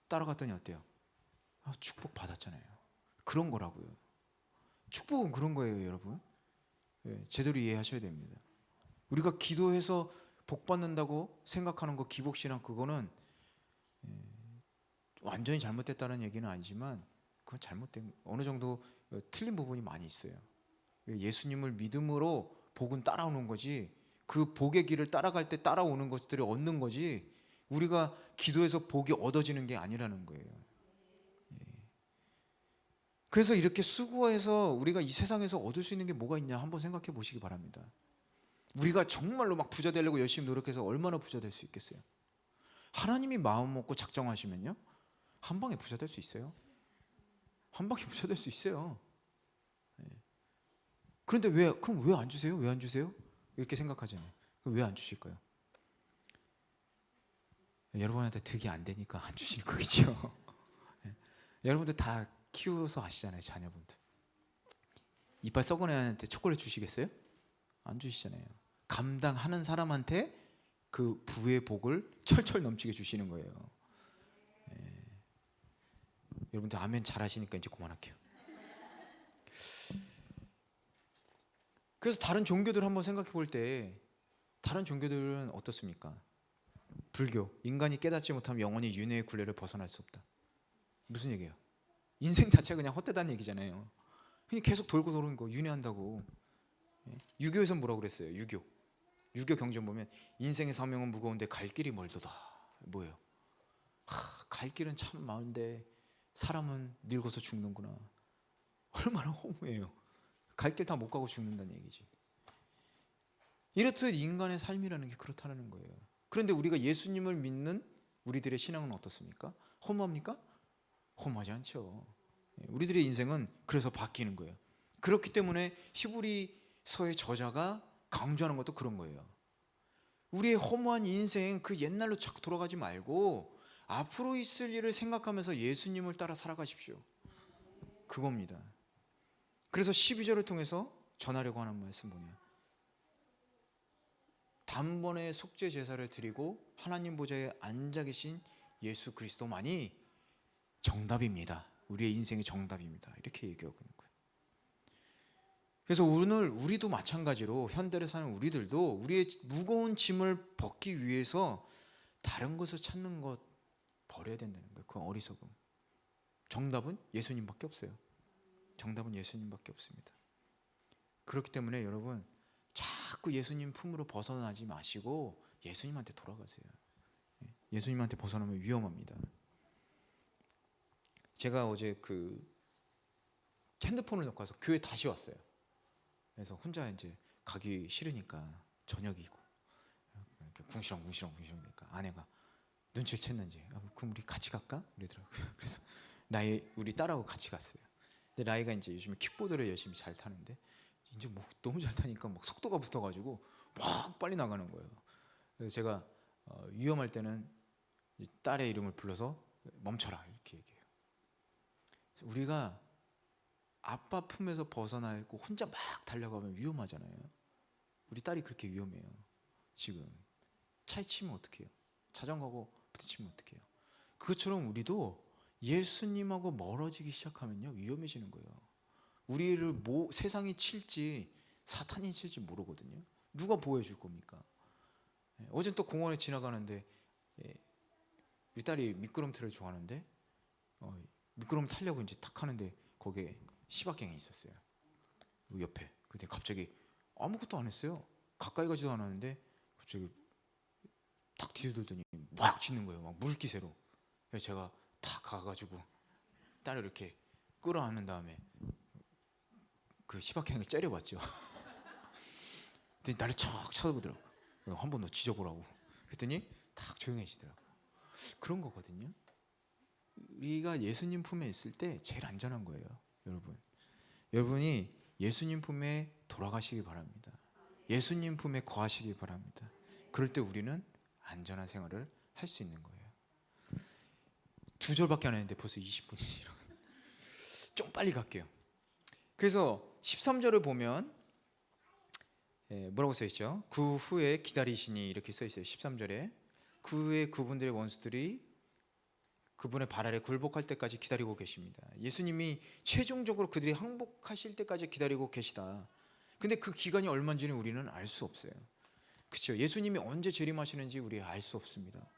따라갔더니 어때요? 축복 받았잖아요. 그런 거라고요. 축복은 그런 거예요, 여러분. 제대로 이해하셔야 됩니다. 우리가 기도해서 복 받는다고 생각하는 거, 기복신앙, 그거는 완전히 잘못됐다는 얘기는 아니지만 그건 잘못된, 어느 정도 틀린 부분이 많이 있어요. 예수님을 믿음으로 복은 따라오는 거지, 그 복의 길을 따라갈 때 따라오는 것들을 얻는 거지, 우리가 기도해서 복이 얻어지는 게 아니라는 거예요. 그래서 이렇게 수고해서 우리가 이 세상에서 얻을 수 있는 게 뭐가 있냐 한번 생각해 보시기 바랍니다. 우리가 정말로 막 부자 되려고 열심히 노력해서 얼마나 부자 될 수 있겠어요? 하나님이 마음 먹고 작정하시면요, 한 방에 부자 될 수 있어요. 한 방에 부자 될 수 있어요. 그런데 그럼 왜 안 주세요? 왜 안 주세요? 이렇게 생각하잖아요. 그럼 왜 안 주실까요? 여러분한테 득이 안 되니까 안 주시는 거겠죠. 여러분들 다 키워서 아시잖아요. 자녀분들 이빨 썩은 애한테 초콜릿 주시겠어요? 안 주시잖아요. 감당하는 사람한테 그 부의 복을 철철 넘치게 주시는 거예요. 여러분들 아멘 잘하시니까 이제 그만할게요. 그래서 다른 종교들 한번 생각해 볼 때 다른 종교들은 어떻습니까? 불교, 인간이 깨닫지 못하면 영원히 윤회의 굴레를 벗어날 수 없다. 무슨 얘기예요? 인생 자체가 그냥 헛되다는 얘기잖아요. 그냥 계속 돌고 도는 거, 윤회한다고. 유교에서는 뭐라고 그랬어요? 유교 경전 보면 인생의 사명은 무거운데 갈 길이 멀도다. 뭐예요? 갈 길은 참 많은데 사람은 늙어서 죽는구나. 얼마나 허무해요. 갈 길 다 못 가고 죽는다는 얘기지. 이렇듯 인간의 삶이라는 게 그렇다는 거예요. 그런데 우리가 예수님을 믿는 우리들의 신앙은 어떻습니까? 허무합니까? 허무하지 않죠. 우리들의 인생은 그래서 바뀌는 거예요. 그렇기 때문에 히브리서의 저자가 강조하는 것도 그런 거예요. 우리의 허무한 인생, 그 옛날로 자꾸 돌아가지 말고 앞으로 있을 일을 생각하면서 예수님을 따라 살아가십시오. 그겁니다. 그래서 12절을 통해서 전하려고 하는 말씀 뭐냐? 단번에 속죄 제사를 드리고 하나님 보좌에 앉아 계신 예수 그리스도만이 정답입니다. 우리의 인생의 정답입니다. 이렇게 얘기하고 있는 거예요. 그래서 오늘 우리도 마찬가지로 현대를 사는 우리들도 우리의 무거운 짐을 벗기 위해서 다른 것을 찾는 것, 버려야 된다는 거예요. 그 어리석음. 정답은 예수님밖에 없어요. 정답은 예수님밖에 없습니다. 그렇기 때문에 여러분 자꾸 예수님 품으로 벗어나지 마시고 예수님한테 돌아가세요. 예수님한테 벗어나면 위험합니다. 제가 어제 그 핸드폰을 놓고 와서 교회 다시 왔어요. 그래서 혼자 이제 가기 싫으니까 저녁이고 이렇게 궁시렁궁시렁니까 아내가 눈치를 챘는지 그럼 우리 같이 갈까? 이러더라고요. 그래서 우리 딸하고 같이 갔어요. 근데 라이가 이제 요즘에 킥보드를 열심히 잘 타는데 이제 뭐 너무 잘 타니까 막 속도가 붙어가지고 막 빨리 나가는 거예요. 그래서 제가 위험할 때는 딸의 이름을 불러서 멈춰라 이렇게 얘기해요. 우리가 아빠 품에서 벗어나고 혼자 막 달려가면 위험하잖아요. 우리 딸이 그렇게 위험해요. 지금 차에 치면 어떡해요? 자전거하고 부딪히면 어떡해요? 그것처럼 우리도 예수님하고 멀어지기 시작하면요 위험해지는 거예요. 우리를 세상이 칠지 사탄이 칠지 모르거든요. 누가 보호해줄 겁니까? 어제 또 공원에 지나가는데 우리 딸이 미끄럼틀을 좋아하는데 미끄럼 타려고 이제 탁 하는데 거기에 시바견이 있었어요. 옆에. 근데 갑자기 아무것도 안 했어요. 가까이 가지도 않았는데 갑자기 탁 뒤돌더니 막 짖는 거예요. 막 물기세로. 그래서 제가 탁 가가지고 딸을 이렇게 끌어안는 다음에 그 시바견을 째려봤죠. 근데 나를 척 쳐다보더라고. 한 번 더 짖어보라고. 그랬더니 탁 조용해지더라고요. 그런 거거든요. 우리가 예수님 품에 있을 때 제일 안전한 거예요. 여러분이 예수님 품에 돌아가시기 바랍니다. 예수님 품에 거하시기 바랍니다. 그럴 때 우리는 안전한 생활을 할 수 있는 거예요. 2절밖에 안 했는데 벌써 20분이 좀 빨리 갈게요. 그래서 13절을 보면 뭐라고 써있죠? 그 후에 기다리시니 이렇게 써있어요. 13절에 그 후에 그분들의 원수들이 그분의 발 아래 굴복할 때까지 기다리고 계십니다. 예수님이 최종적으로 그들이 항복하실 때까지 기다리고 계시다. 근데 그 기간이 얼마인지는 우리는 알 수 없어요. 그렇죠? 예수님이 언제 재림하시는지 우리 알 수 없습니다.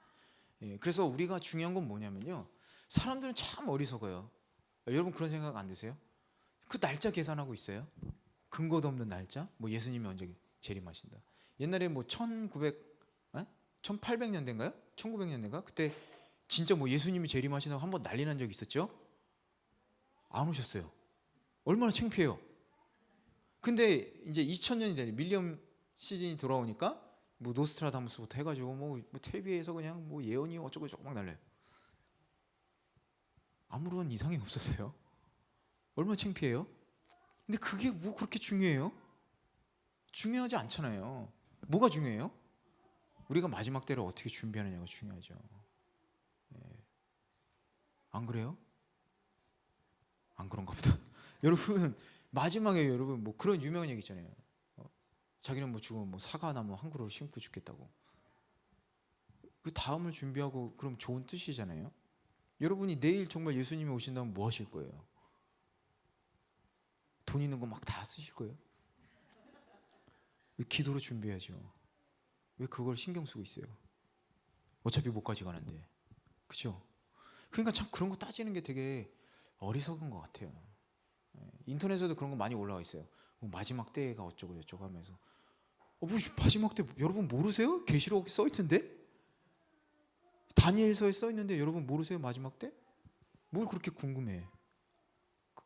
그래서 우리가 중요한 건 뭐냐면요. 사람들은 참 어리석어요. 여러분 그런 생각 안 드세요? 그 날짜 계산하고 있어요. 근거도 없는 날짜? 뭐 예수님이 언제 재림하신다. 옛날에 뭐 1800년대인가요? 1900년대인가? 그때 진짜 뭐 예수님이 재림하신다고 한번 난리 난 적 있었죠? 안 오셨어요. 얼마나 창피해요. 근데 이제 2000년이 되니 밀리엄 시즌이 돌아오니까 뭐 노스트라다무스부터 해가지고 뭐 텔레비에서 그냥 뭐 예언이 어쩌고 저쩌고 막 날려요. 아무런 이상이 없었어요. 얼마나 창피해요. 근데 그게 뭐 그렇게 중요해요? 중요하지 않잖아요. 뭐가 중요해요? 우리가 마지막 때를 어떻게 준비하느냐가 중요하죠. 안 그래요? 안 그런가 보다. 여러분 마지막에 여러분 뭐 그런 유명한 얘기 있잖아요. 자기는 뭐 죽으면 뭐 사과나무 한 그루 심고 죽겠다고. 그 다음을 준비하고 그럼 좋은 뜻이잖아요. 여러분이 내일 정말 예수님이 오신다면 뭐 하실 거예요? 돈 있는 거 막 다 쓰실 거예요? 왜 기도로 준비해야죠? 왜 그걸 신경 쓰고 있어요? 어차피 못 가져가는데. 그렇죠? 그러니까 참 그런 거 따지는 게 되게 어리석은 것 같아요. 인터넷에도 그런 거 많이 올라와 있어요. 뭐 마지막 때가 어쩌고 저쩌고 하면서 뭐 마지막 때 여러분 모르세요? 계시록에 써 있는데? 다니엘서에 써 있는데 여러분 모르세요? 마지막 때? 뭘 그렇게 궁금해?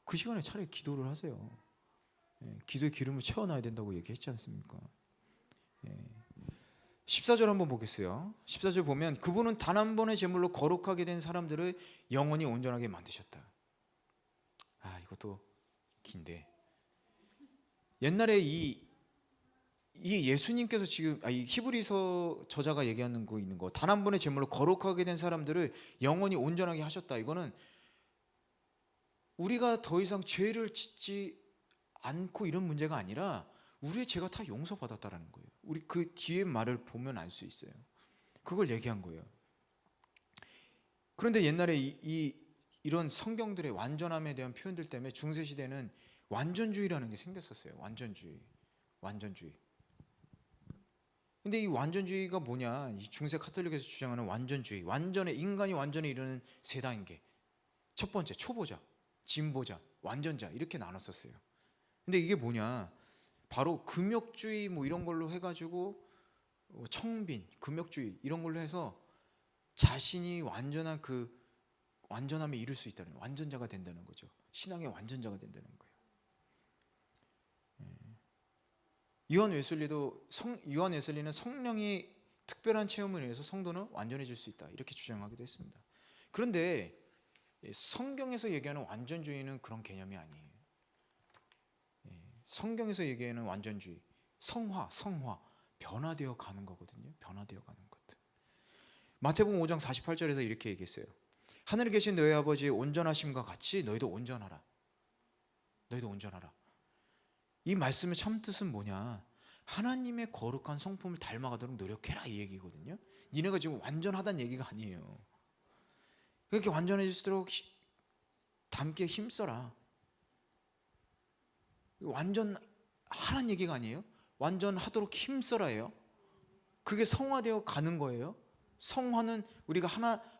그 시간에 차라리 기도를 하세요. 기도의 기름을 채워놔야 된다고 얘기했지 않습니까? 14절 한번 보겠어요. 14절 보면 그분은 단 한 번의 제물로 거룩하게 된 사람들을 영원히 온전하게 만드셨다. 이것도 긴데 옛날에 이 예수님께서 지금 이 히브리서 저자가 얘기하는 거 있는 거 단 한 번의 제물로 거룩하게 된 사람들을 영원히 온전하게 하셨다. 이거는 우리가 더 이상 죄를 짓지 않고 이런 문제가 아니라 우리의 죄가 다 용서받았다라는 거예요. 우리 그 뒤에 말을 보면 알 수 있어요. 그걸 얘기한 거예요. 그런데 옛날에 이런 성경들의 완전함에 대한 표현들 때문에 중세 시대는 완전주의라는 게 생겼었어요. 완전주의. 근데 이 완전주의가 뭐냐? 이 중세 카톨릭에서 주장하는 완전주의, 완전의 인간이 완전에 이르는 세 단계. 첫 번째 초보자, 진보자, 완전자 이렇게 나눴었어요. 근데 이게 뭐냐? 바로 금욕주의 뭐 이런 걸로 해가지고 청빈, 금욕주의 이런 걸로 해서 자신이 완전한 그 완전함에 이를 수 있다는, 완전자가 된다는 거죠. 신앙의 완전자가 된다는 거예요. 요한 웨슬리는 성령이 특별한 체험을 위해서 성도는 완전해질 수 있다 이렇게 주장하기도 했습니다. 그런데 성경에서 얘기하는 완전주의는 그런 개념이 아니에요. 성경에서 얘기하는 완전주의, 성화, 변화되어 가는 거거든요. 변화되어 가는 것들. 마태복음 5장 48절에서 이렇게 얘기했어요. 하늘에 계신 너희 아버지의 온전하심과 같이 너희도 온전하라. 너희도 온전하라. 이 말씀의 참 뜻은 뭐냐? 하나님의 거룩한 성품을 닮아가도록 노력해라 이 얘기거든요. 니네가 지금 완전하다는 얘기가 아니에요. 그렇게 완전해질수록 닮게 힘써라. 완전하라는 얘기가 아니에요. 완전하도록 힘써라예요. 그게 성화되어 가는 거예요. 성화는 우리가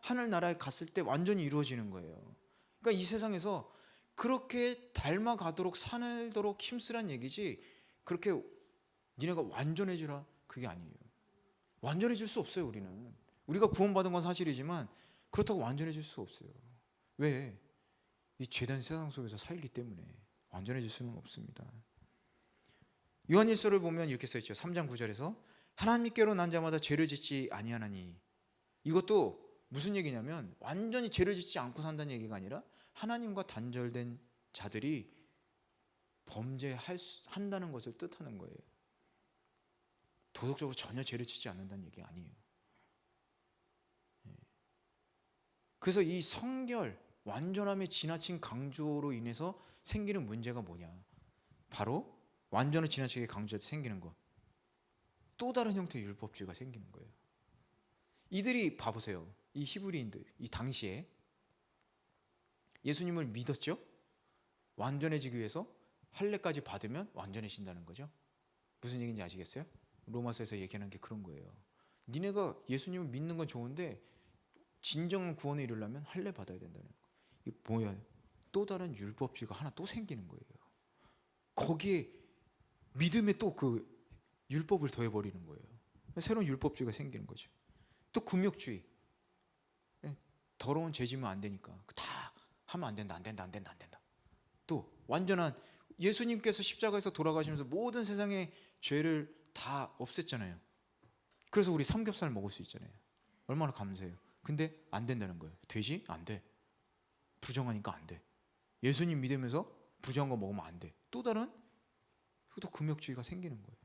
하늘나라에 갔을 때 완전히 이루어지는 거예요. 그러니까 이 세상에서 그렇게 닮아가도록 살도록 힘쓰란 얘기지, 그렇게 니네가 완전해지라 그게 아니에요. 완전해질 수 없어요. 우리가 구원받은 건 사실이지만 그렇다고 완전해질 수 없어요. 왜? 이 죄된 세상 속에서 살기 때문에 완전해질 수는 없습니다. 요한일서를 보면 이렇게 써있죠. 3장 9절에서 하나님께로 난 자마다 죄를 짓지 아니하나니. 이것도 무슨 얘기냐면 완전히 죄를 짓지 않고 산다는 얘기가 아니라 하나님과 단절된 자들이 범죄한다는 것을 뜻하는 거예요. 도덕적으로 전혀 죄를 짓지 않는다는 얘기 아니에요. 그래서 이 성결, 완전함의 지나친 강조로 인해서 생기는 문제가 뭐냐? 바로 완전을 지나치게 강조할 때 생기는 거. 또 다른 형태의 율법주의가 생기는 거예요. 이들이 봐보세요. 이 히브리인들, 이 당시에 예수님을 믿었죠? 완전해지기 위해서 할례까지 받으면 완전해진다는 거죠. 무슨 얘기인지 아시겠어요? 로마서에서 얘기하는 게 그런 거예요. 니네가 예수님을 믿는 건 좋은데 진정한 구원에 이르려면 할례 받아야 된다는 거. 이게 뭐야? 또 다른 율법주의가 하나 또 생기는 거예요. 거기에 믿음에 또 그 율법을 더해버리는 거예요. 새로운 율법주의가 생기는 거죠. 또 금욕주의. 더러운 죄 지면 안 되니까 다 하면 안 된다. 또 완전한 예수님께서 십자가에서 돌아가시면서 모든 세상의 죄를 다 없앴잖아요. 그래서 우리 삼겹살 먹을 수 있잖아요. 얼마나 감사해요. 근데 안 된다는 거예요. 되지? 안 돼. 부정하니까 안 돼. 예수님 믿으면서 부정한 거 먹으면 안 돼. 또 다른 또 금욕주의가 생기는 거예요.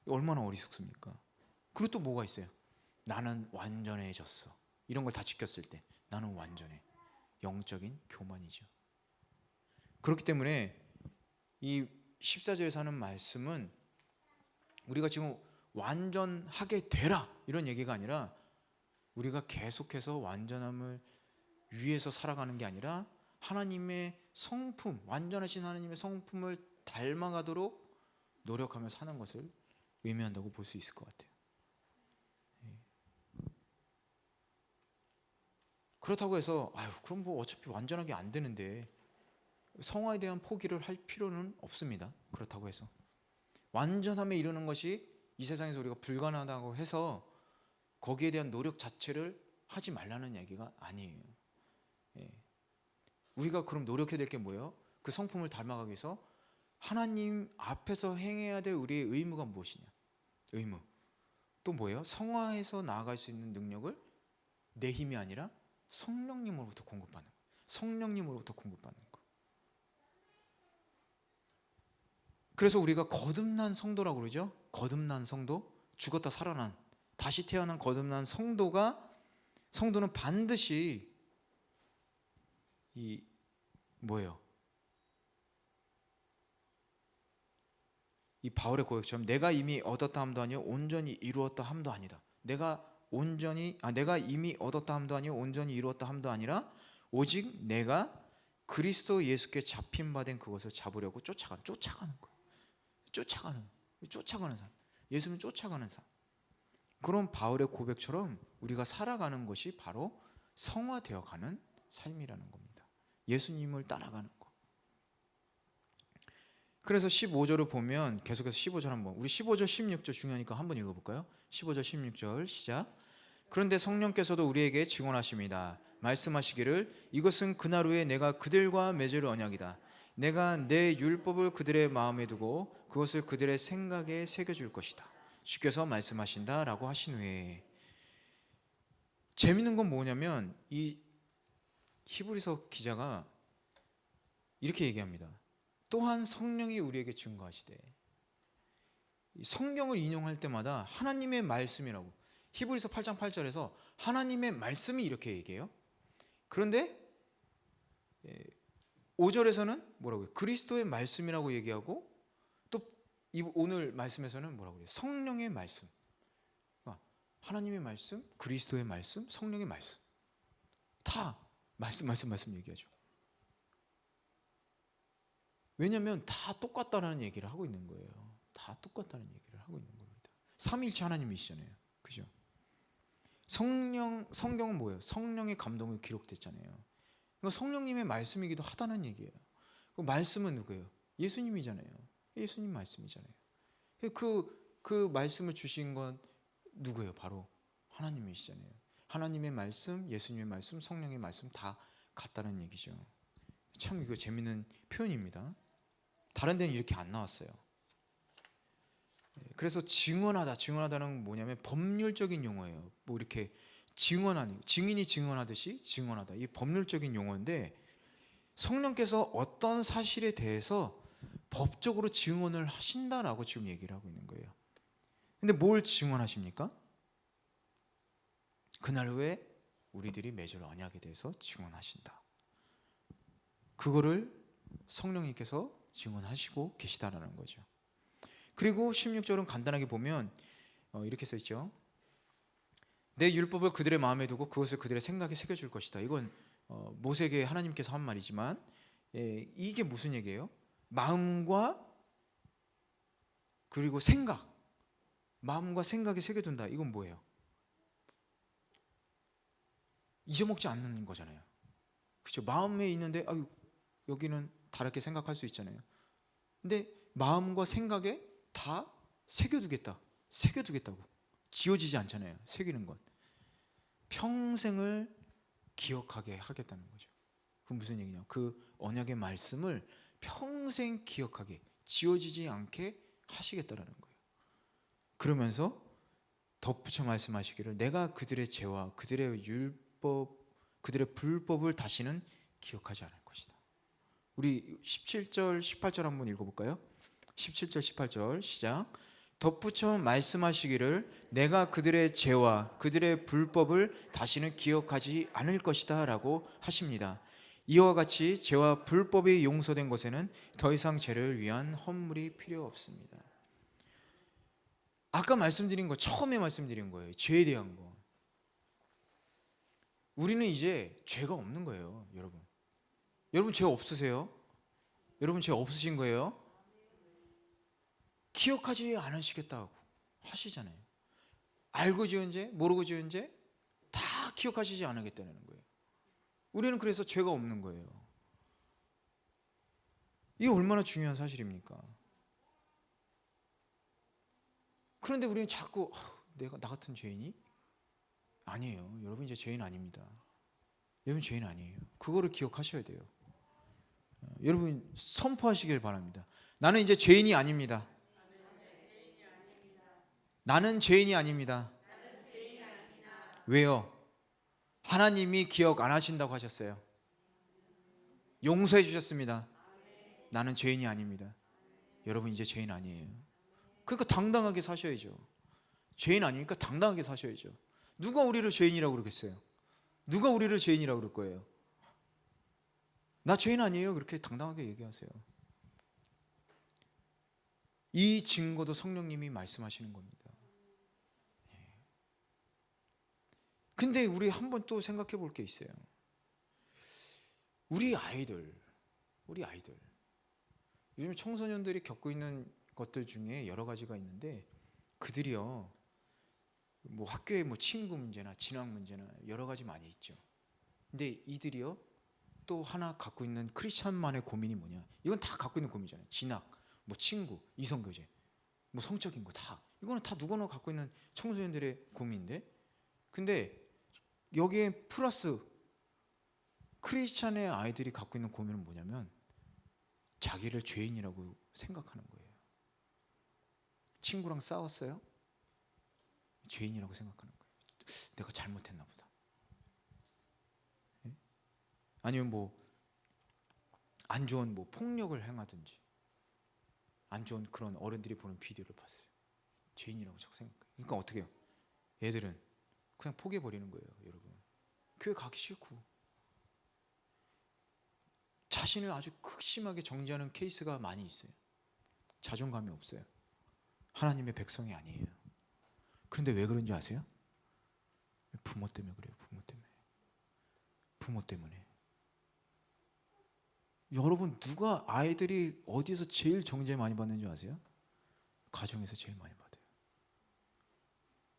얼마나 어리석습니까? 그리고 또 뭐가 있어요? 나는 완전해졌어. 이런 걸 다 지켰을 때 나는 완전해. 영적인 교만이죠. 그렇기 때문에 이 14절에서 하는 말씀은 우리가 지금 완전하게 되라 이런 얘기가 아니라 우리가 계속해서 완전함을 위해서 살아가는 게 아니라 하나님의 성품, 완전하신 하나님의 성품을 닮아가도록 노력하며 사는 것을 의미한다고 볼 수 있을 것 같아요. 그렇다고 해서 그럼 뭐 어차피 완전하게 안 되는데 성화에 대한 포기를 할 필요는 없습니다. 그렇다고 해서 완전함에 이르는 것이 이 세상에서 우리가 불가능하다고 해서 거기에 대한 노력 자체를 하지 말라는 얘기가 아니에요. 우리가 그럼 노력해야 될 게 뭐예요? 그 성품을 닮아가기 위해서 하나님 앞에서 행해야 될 우리의 의무가 무엇이냐? 의무. 또 뭐예요? 성화해서 나아갈 수 있는 능력을 내 힘이 아니라 성령님으로부터 공급받는 거. 성령님으로부터 공급받는 거. 그래서 우리가 거듭난 성도라고 그러죠? 거듭난 성도, 죽었다 살아난, 다시 태어난 거듭난 성도는 반드시 이 뭐예요? 이 바울의 고백처럼 내가 이미 얻었다 함도 아니요 온전히 이루었다 함도 아니다. 내가 이미 얻었다 함도 아니요 온전히 이루었다 함도 아니라 오직 내가 그리스도 예수께 잡힌 바 된 그것을 잡으려고 쫓아가는 거예요. 쫓아가는 삶. 예수님 쫓아가는 삶. 그런 바울의 고백처럼 우리가 살아가는 것이 바로 성화되어 가는 삶이라는 겁니다. 예수님을 따라가는 것. 그래서 15절을 보면 계속해서 15절 한번, 우리 15절 16절 중요하니까 한번 읽어볼까요? 15절 16절 시작. 그런데 성령께서도 우리에게 증언하십니다. 말씀하시기를 이것은 그날 후에 내가 그들과 맺을 언약이다. 내가 내 율법을 그들의 마음에 두고 그것을 그들의 생각에 새겨줄 것이다. 주께서 말씀하신다 라고 하신 후에, 재밌는 건 뭐냐면 이 히브리서 기자가 이렇게 얘기합니다. 또한 성령이 우리에게 증거하시되, 성경을 인용할 때마다 하나님의 말씀이라고, 히브리서 8장 8절에서 하나님의 말씀이 이렇게 얘기해요. 그런데 5절에서는 뭐라고요? 그리스도의 말씀이라고 얘기하고, 또 오늘 말씀에서는 뭐라고 해요? 성령의 말씀. 하나님의 말씀, 그리스도의 말씀, 성령의 말씀, 다 말씀 얘기하죠. 왜냐하면 다 똑같다는 얘기를 하고 있는 거예요. 다 똑같다는 얘기를 하고 있는 겁니다. 삼위일체 하나님이시잖아요. 그죠? 성경은 뭐예요? 성령의 감동이 기록됐잖아요. 성령님의 말씀이기도 하다는 얘기예요. 그 말씀은 누구예요? 예수님이잖아요. 예수님 말씀이잖아요. 그 말씀을 주신 건 누구예요? 바로 하나님이시잖아요. 하나님의 말씀, 예수님의 말씀, 성령의 말씀 다 같다는 얘기죠. 참 이거 재밌는 표현입니다. 다른 데는 이렇게 안 나왔어요. 그래서 증언하다는 뭐냐면 법률적인 용어예요. 뭐 이렇게 증인이 증언하듯이 증언하다, 이 법률적인 용어인데, 성령께서 어떤 사실에 대해서 법적으로 증언을 하신다라고 지금 얘기를 하고 있는 거예요. 근데 뭘 증언하십니까? 그날 후에 우리들이 맺을 언약에 대해서 증언하신다. 그거를 성령님께서 증언하시고 계시다라는 거죠. 그리고 16절은 간단하게 보면 이렇게 써 있죠. 내 율법을 그들의 마음에 두고 그것을 그들의 생각에 새겨줄 것이다. 이건 모세에게 하나님께서 한 말이지만, 이게 무슨 얘기예요? 마음과 그리고 생각, 마음과 생각에 새겨둔다. 이건 뭐예요? 잊어먹지 않는 거잖아요. 그렇죠? 마음에 있는데 여기는 다르게 생각할 수 있잖아요. 근데 마음과 생각에 다 새겨두겠다고. 지워지지 않잖아요. 새기는 건 평생을 기억하게 하겠다는 거죠. 그 무슨 얘기냐? 그 언약의 말씀을 평생 기억하게, 지워지지 않게 하시겠다라는 거예요. 그러면서 덧붙여 말씀하시기를 내가 그들의 죄와 그들의 율법, 그들의 불법을 다시는 기억하지 않을 것이다. 우리 17절 18절 한번 읽어볼까요? 17절 18절 시작. 덧붙여 말씀하시기를 내가 그들의 죄와 그들의 불법을 다시는 기억하지 않을 것이다 라고 하십니다. 이와 같이 죄와 불법이 용서된 것에는 더 이상 죄를 위한 헌물이 필요 없습니다. 아까 말씀드린 거, 처음에 말씀드린 거예요. 죄에 대한 거. 우리는 이제 죄가 없는 거예요. 여러분 죄 없으세요? 여러분 죄 없으신 거예요? 기억하지 않으시겠다고 하시잖아요. 알고 지은 죄, 모르고 지은 죄 다 기억하시지 않으겠다는 거예요. 우리는 그래서 죄가 없는 거예요. 이게 얼마나 중요한 사실입니까? 그런데 우리는 자꾸 나 같은 죄인이? 아니에요. 여러분 이제 죄인 아닙니다. 여러분 죄인 아니에요. 그거를 기억하셔야 돼요. 여러분 선포하시길 바랍니다. 나는 이제 죄인이 아닙니다. 나는 죄인이 아닙니다. 왜요? 하나님이 기억 안 하신다고 하셨어요. 용서해 주셨습니다. 나는 죄인이 아닙니다. 여러분 이제 죄인 아니에요. 그러니까 당당하게 사셔야죠. 죄인 아니니까 당당하게 사셔야죠. 누가 우리를 죄인이라고 그러겠어요? 누가 우리를 죄인이라고 그럴 거예요? 나 죄인 아니에요. 그렇게 당당하게 얘기하세요. 이 증거도 성령님이 말씀하시는 겁니다. 근데 우리 한번 또 생각해 볼 게 있어요. 우리 아이들 요즘 청소년들이 겪고 있는 것들 중에 여러 가지가 있는데, 그들이요 뭐 학교에 뭐 친구 문제나 진학 문제나 여러 가지 많이 있죠. 근데 이들이요 또 하나 갖고 있는 크리스천만의 고민이 뭐냐? 이건 다 갖고 있는 고민이잖아요. 진학, 뭐 친구, 이성교제, 뭐 성적인 거 다. 이거는 다 누구나 갖고 있는 청소년들의 고민인데, 근데 여기에 플러스 크리스찬의 아이들이 갖고 있는 고민은 뭐냐면 자기를 죄인이라고 생각하는 거예요. 친구랑 싸웠어요? 죄인이라고 생각하는 거예요. 내가 잘못했나 보다. 예? 아니면 뭐 안 좋은 뭐 폭력을 행하든지 안 좋은 그런 어른들이 보는 비디오를 봤어요. 죄인이라고 자꾸 생각해요. 그러니까 어떻게 해요? 얘들은 그냥 포기해 버리는 거예요, 여러분. 교회 가기 싫고 자신을 아주 극심하게 정죄하는 케이스가 많이 있어요. 자존감이 없어요. 하나님의 백성이 아니에요. 그런데 왜 그런지 아세요? 부모 때문에 그래요. 부모 때문에. 부모 때문에. 여러분 누가 아이들이 어디서 제일 정죄 많이 받는지 아세요? 가정에서 제일 많이 받아요.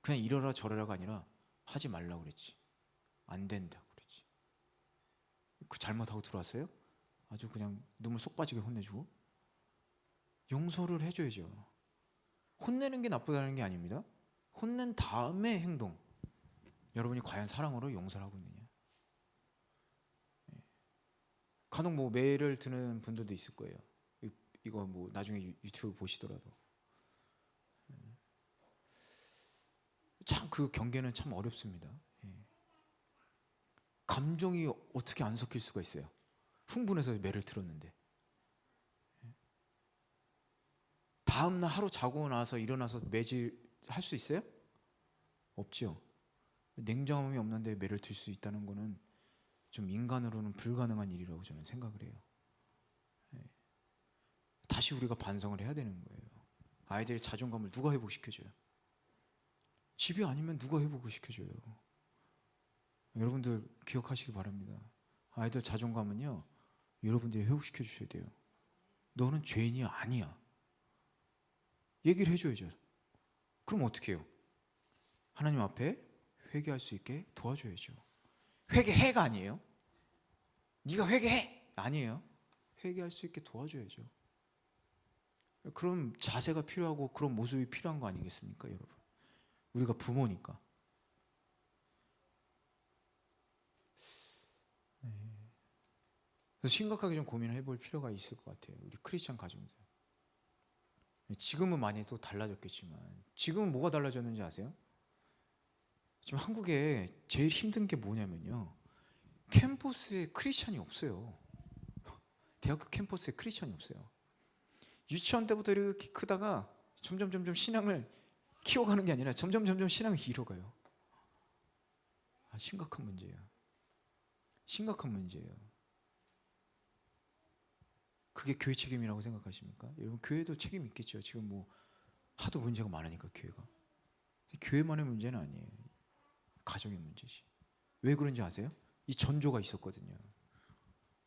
그냥 이러라 저러라가 아니라 하지 말라고 그랬지. 안 된다고 그랬지. 그 잘못하고 들어왔어요? 아주 그냥 눈물 쏙 빠지게 혼내주고 용서를 해줘야죠. 혼내는 게 나쁘다는 게 아닙니다. 혼낸 다음에 행동. 여러분이 과연 사랑으로 용서를 하고 있느냐? 간혹 뭐 매를 드는 분들도 있을 거예요. 이거 뭐 나중에 유튜브 보시더라도 참 그 경계는 참 어렵습니다. 감정이 어떻게 안 섞일 수가 있어요? 흥분해서 매를 들었는데 다음날 하루 자고 나서 일어나서 매질 할 수 있어요? 없죠. 냉정함이 없는데 매를 들 수 있다는 거는 좀 인간으로는 불가능한 일이라고 저는 생각을 해요. 다시 우리가 반성을 해야 되는 거예요. 아이들의 자존감을 누가 회복시켜줘요? 집이 아니면 누가 회복시켜줘요? 여러분들 기억하시기 바랍니다. 아이들 자존감은요 여러분들이 회복시켜 주셔야 돼요. 너는 죄인이 아니야. 얘기를 해줘야죠. 그럼 어떻게 해요? 하나님 앞에 회개할 수 있게 도와줘야죠. 회개해가 아니에요. 네가 회개해 아니에요. 회개할 수 있게 도와줘야죠. 그런 자세가 필요하고 그런 모습이 필요한 거 아니겠습니까, 여러분? 우리가 부모니까. 그래서 심각하게 좀 고민을 해볼 필요가 있을 것 같아요. 우리 크리스찬 가정들. 지금은 많이 또 달라졌겠지만 지금은 뭐가 달라졌는지 아세요? 지금 한국에 제일 힘든 게 뭐냐면요. 캠퍼스에 크리스찬이 없어요. 대학교 캠퍼스에 크리스찬이 없어요. 유치원 때부터 이렇게 크다가 점점 신앙을 키워가는 게 아니라 점점 신앙을 잃어가요. 심각한 문제예요. 심각한 문제예요. 그게 교회 책임이라고 생각하십니까? 여러분 교회도 책임 있겠죠. 지금 뭐 하도 문제가 많으니까 교회가. 교회만의 문제는 아니에요. 가정의 문제지. 왜 그런지 아세요? 이 전조가 있었거든요.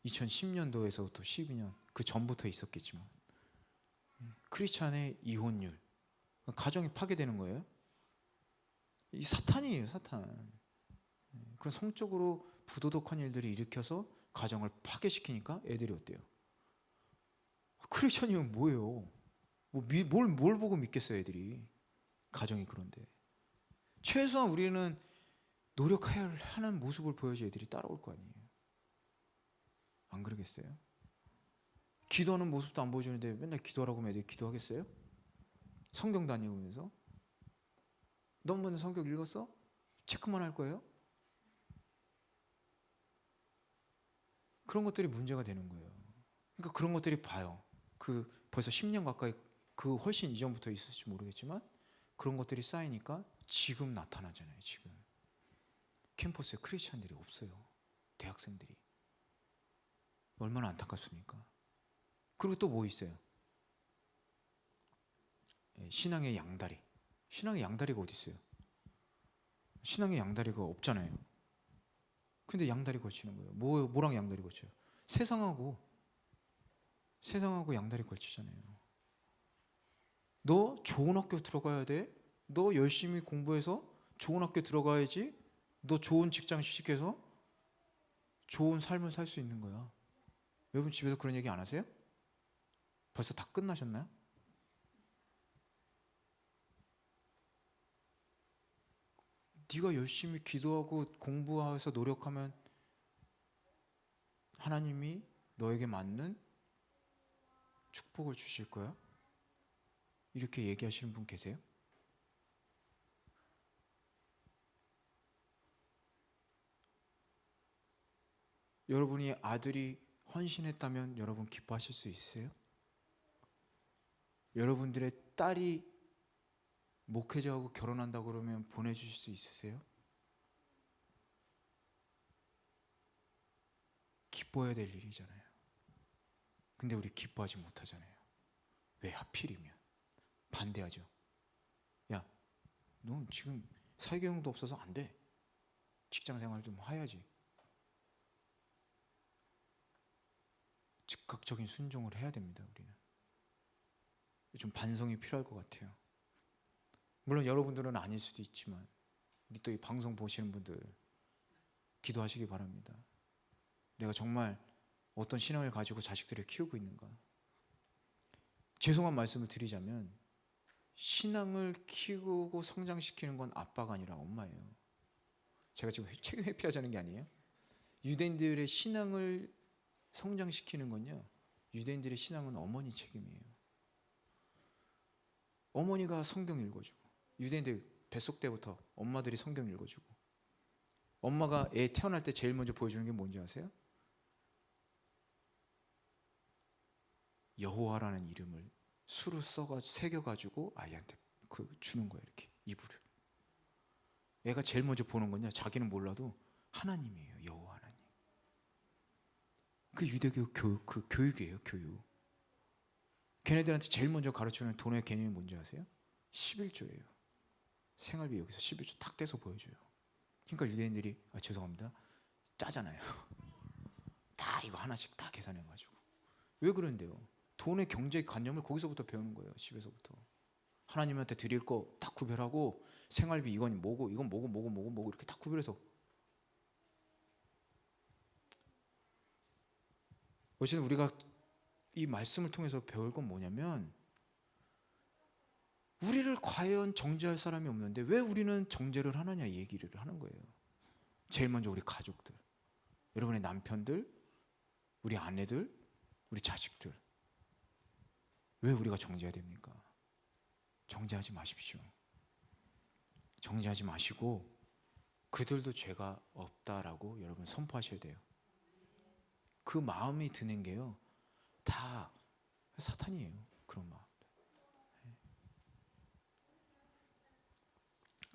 2010년도에서부터 12년 그 전부터 있었겠지만 크리스찬의 이혼율, 가정이 파괴되는 거예요. 이 사탄이에요, 사탄. 그런 성적으로 부도덕한 일들이 일으켜서 가정을 파괴시키니까 애들이 어때요? 크리스찬이면 뭐예요? 뭘 보고 믿겠어요, 애들이. 가정이 그런데. 최소한 우리는 노력해야 하는 모습을 보여줘야 애들이 따라올 거 아니에요. 안 그러겠어요? 기도하는 모습도 안 보여주는데 맨날 기도하라고 하면 애들이 기도하겠어요? 성경 다니면서? 너 먼저 성경 읽었어? 체크만 할 거예요? 그런 것들이 문제가 되는 거예요. 그러니까 그런 것들이 봐요. 그 벌써 10년 가까이 그 훨씬 이전부터 있었을지 모르겠지만 그런 것들이 쌓이니까 지금 나타나잖아요. 지금 캠퍼스에 크리스찬들이 없어요. 대학생들이. 얼마나 안타깝습니까? 그리고 또 뭐 있어요? 신앙의 양다리. 신앙의 양다리가 어디 있어요? 신앙의 양다리가 없잖아요. 근데 양다리 걸치는 거예요. 뭐랑 양다리 걸쳐요? 세상하고 양다리 걸치잖아요. 너 좋은 학교 들어가야 돼. 너 열심히 공부해서 좋은 학교 들어가야지 너 좋은 직장 취직해서 좋은 삶을 살 수 있는 거야. 여러분 집에서 그런 얘기 안 하세요? 벌써 다 끝나셨나요? 네가 열심히 기도하고 공부해서 노력하면 하나님이 너에게 맞는 축복을 주실 거야? 이렇게 얘기하시는 분 계세요? 여러분이 아들이 헌신했다면 여러분 기뻐하실 수 있으세요? 여러분들의 딸이 목회자하고 결혼한다고 그러면 보내주실 수 있으세요? 기뻐해야 될 일이잖아요. 근데 우리 기뻐하지 못하잖아요. 왜 하필이면? 반대하죠. 야, 너 지금 사회경험도 없어서 안 돼. 직장생활 좀 해야지. 즉각적인 순종을 해야 됩니다. 우리는 좀 반성이 필요할 것 같아요. 물론 여러분들은 아닐 수도 있지만 우리 또 이 방송 보시는 분들 기도하시기 바랍니다. 내가 정말 어떤 신앙을 가지고 자식들을 키우고 있는가. 죄송한 말씀을 드리자면 신앙을 키우고 성장시키는 건 아빠가 아니라 엄마예요. 제가 지금 책임 회피하자는 게 아니에요. 유대인들의 신앙을 성장시키는 건요, 유대인들의 신앙은 어머니 책임이에요. 어머니가 성경 읽어주고, 유대인들 뱃속 때부터 엄마들이 성경 읽어주고, 엄마가 애 태어날 때 제일 먼저 보여주는 게 뭔지 아세요? 여호와라는 이름을 수로 새겨가지고 아이한테 주는 거예요. 이렇게 이불을. 애가 제일 먼저 보는 건요, 자기는 몰라도 하나님이에요. 여호와 하나님. 그 유대교 그 교육이에요. 교육. 걔네들한테 제일 먼저 가르치는 돈의 개념이 뭔지 아세요? 11조예요. 생활비 여기서 11조 딱 떼서 보여줘요. 그러니까 유대인들이 죄송합니다, 짜잖아요. 다 이거 하나씩 다 계산해가지고. 왜 그런데요? 돈의 경제 관념을 거기서부터 배우는 거예요. 집에서부터. 하나님한테 드릴 거 딱 구별하고, 생활비 이건 뭐고 이건 뭐고 이렇게 딱 구별해서. 어쨌든 우리가 이 말씀을 통해서 배울 건 뭐냐면, 우리를 과연 정죄할 사람이 없는데 왜 우리는 정죄를 하느냐 얘기를 하는 거예요. 제일 먼저 우리 가족들, 여러분의 남편들, 우리 아내들, 우리 자식들. 왜 우리가 정죄해야 됩니까? 정죄하지 마십시오. 정죄하지 마시고 그들도 죄가 없다라고 여러분 선포하셔야 돼요. 그 마음이 드는 게요, 다 사탄이에요. 그런 마음.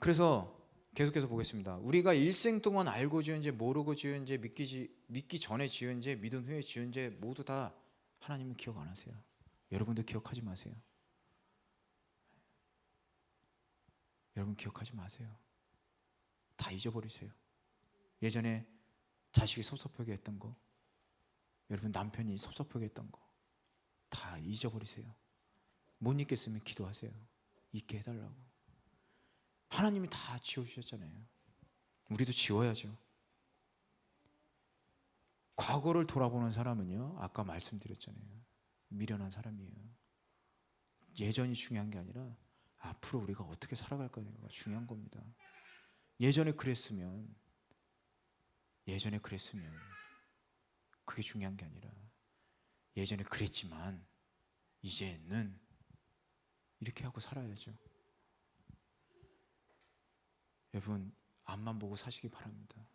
그래서 계속해서 보겠습니다. 우리가 일생 동안 알고 지은 죄, 모르고 지은 죄, 믿기 전에 지은 죄, 믿은 후에 지은 죄 모두 다 하나님은 기억 안 하세요. 여러분도 기억하지 마세요. 여러분 기억하지 마세요. 다 잊어버리세요. 예전에 자식이 섭섭하게 했던 거, 여러분 남편이 섭섭하게 했던 거 다 잊어버리세요. 못 잊겠으면 기도하세요. 잊게 해달라고. 하나님이 다 지워주셨잖아요. 우리도 지워야죠. 과거를 돌아보는 사람은요, 아까 말씀드렸잖아요, 미련한 사람이에요. 예전이 중요한 게 아니라 앞으로 우리가 어떻게 살아갈까가 중요한 겁니다. 예전에 그랬으면 그게 중요한 게 아니라, 예전에 그랬지만 이제는 이렇게 하고 살아야죠. 여러분 앞만 보고 사시기 바랍니다.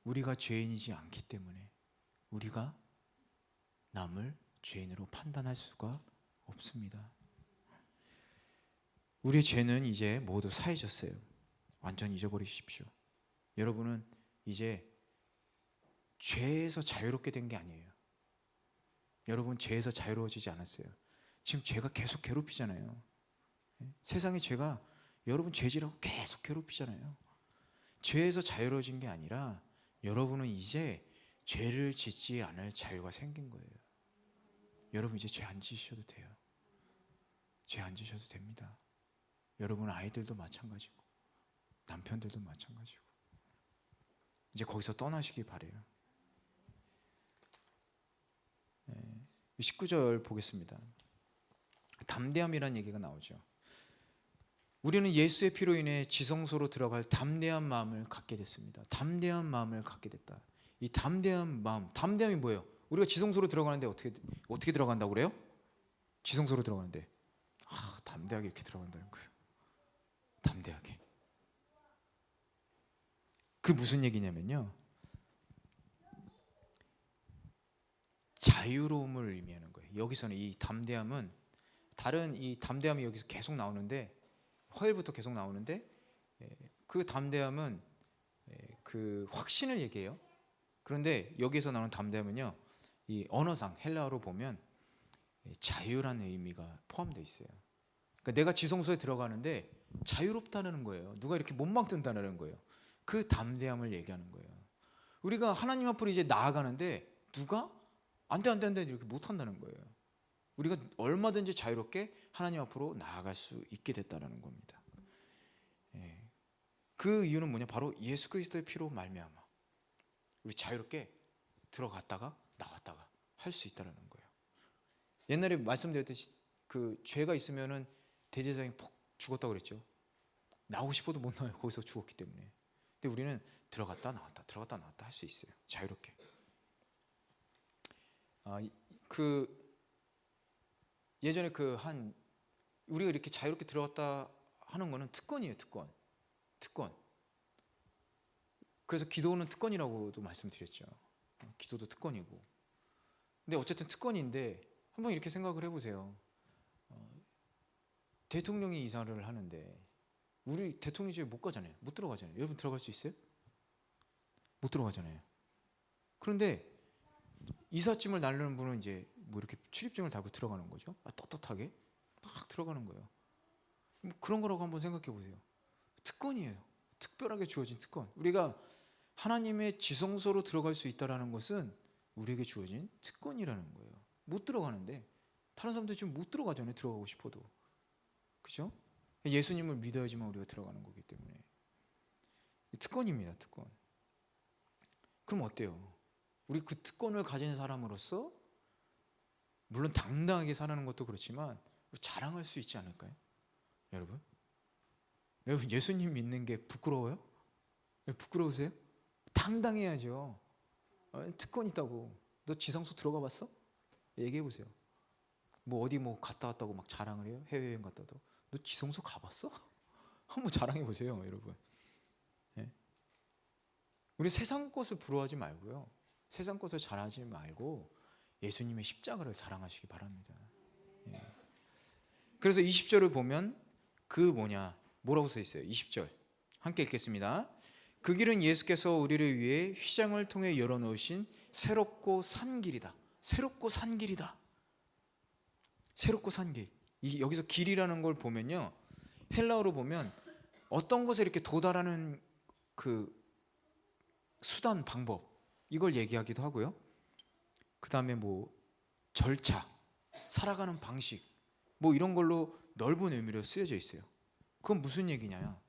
우리가 죄인이지 않기 때문에 우리가 남을 죄인으로 판단할 수가 없습니다. 우리의 죄는 이제 모두 사해졌어요. 완전히 잊어버리십시오. 여러분은 이제 죄에서 자유롭게 된 게 아니에요. 여러분 죄에서 자유로워지지 않았어요. 지금 죄가 계속 괴롭히잖아요. 세상의 죄가 여러분 죄질하고 계속 괴롭히잖아요. 죄에서 자유로워진 게 아니라 여러분은 이제 죄를 짓지 않을 자유가 생긴 거예요. 여러분 이제 죄 안 지셔도 돼요. 죄 안 지셔도 됩니다. 여러분 아이들도 마찬가지고 남편들도 마찬가지고. 이제 거기서 떠나시기 바래요. 19절 보겠습니다. 담대함이라는 얘기가 나오죠. 우리는 예수의 피로 인해 지성소로 들어갈 담대한 마음을 갖게 됐습니다. 담대한 마음을 갖게 됐다. 이 담대한 마음, 담대함이 뭐예요? 우리가 지성소로 들어가는데 어떻게 들어간다고 그래요? 지성소로 들어가는데 담대하게 이렇게 들어간다는 거예요. 담대하게. 그 무슨 얘기냐면요, 자유로움을 의미하는 거예요. 여기서는 이 담대함은, 다른 이 담대함이 여기서 계속 나오는데, 화요일부터 계속 나오는데, 그 담대함은 그 확신을 얘기해요. 그런데 여기서 나오는 담대함은요, 이 언어상 헬라어로 보면 자유라는 의미가 포함되어 있어요. 그러니까 내가 지성소에 들어가는데 자유롭다는 거예요. 누가 이렇게 못 막든다는 거예요. 그 담대함을 얘기하는 거예요. 우리가 하나님 앞으로 이제 나아가는데 누가 안 돼 이렇게 못 한다는 거예요. 우리가 얼마든지 자유롭게 하나님 앞으로 나아갈 수 있게 됐다는 겁니다. 그 이유는 뭐냐? 바로 예수 그리스도의 피로 말미암아 우리 자유롭게 들어갔다가 나왔다가 할 수 있다는 거예요. 옛날에 말씀드렸듯이 그 죄가 있으면은 대제사장이 푹 죽었다고 그랬죠. 나오고 싶어도 못 나와요. 거기서 죽었기 때문에. 근데 우리는 들어갔다 나왔다 들어갔다 나왔다 할 수 있어요. 자유롭게. 예전에 우리가 이렇게 자유롭게 들어갔다 하는 거는 특권이에요. 특권. 그래서 기도는 특권이라고도 말씀드렸죠. 기도도 특권이고. 근데 어쨌든 특권인데 한번 이렇게 생각을 해보세요. 대통령이 이사를 하는데 우리 대통령 집에 못 가잖아요. 못 들어가잖아요. 여러분 들어갈 수 있어요? 못 들어가잖아요. 그런데 이삿짐을 나르는 분은 이제 뭐 이렇게 출입증을 달고 들어가는 거죠. 떳떳하게 막 들어가는 거예요. 뭐 그런 거라고 한번 생각해 보세요. 특권이에요. 특별하게 주어진 특권. 우리가 하나님의 지성소로 들어갈 수 있다는 것은 우리에게 주어진 특권이라는 거예요. 못 들어가는데 다른 사람들 지금 못 들어가잖아요. 들어가고 싶어도. 그죠? 예수님을 믿어야지만 우리가 들어가는 거기 때문에 특권입니다. 특권. 그럼 어때요? 우리 그 특권을 가진 사람으로서 물론 당당하게 살아가는 것도 그렇지만 자랑할 수 있지 않을까요? 여러분 예수님 믿는 게 부끄러워요? 부끄러우세요? 당당해야죠. 특권 있다고. 너 지성소 들어가 봤어? 얘기해 보세요. 뭐 어디 뭐 갔다 왔다고 막 자랑을 해요? 해외여행 갔다 왔다고. 너 지성소 가봤어? 한번 자랑해 보세요, 여러분. 우리 세상 것을 부러워하지 말고요. 세상 것을 자랑하지 말고 예수님의 십자가를 자랑하시기 바랍니다. 그래서 20절을 보면 뭐라고 써 있어요? 20절 함께 읽겠습니다. 그 길은 예수께서 우리를 위해 휘장을 통해 열어놓으신 새롭고 산 길이다. 새롭고 산 길이다. 새롭고 산 길. 여기서 길이라는 걸 보면요, 헬라어로 보면 어떤 것에 이렇게 도달하는 그 수단, 방법, 이걸 얘기하기도 하고요. 그 다음에 뭐 절차, 살아가는 방식, 뭐 이런 걸로 넓은 의미로 쓰여져 있어요. 그건 무슨 얘기냐요?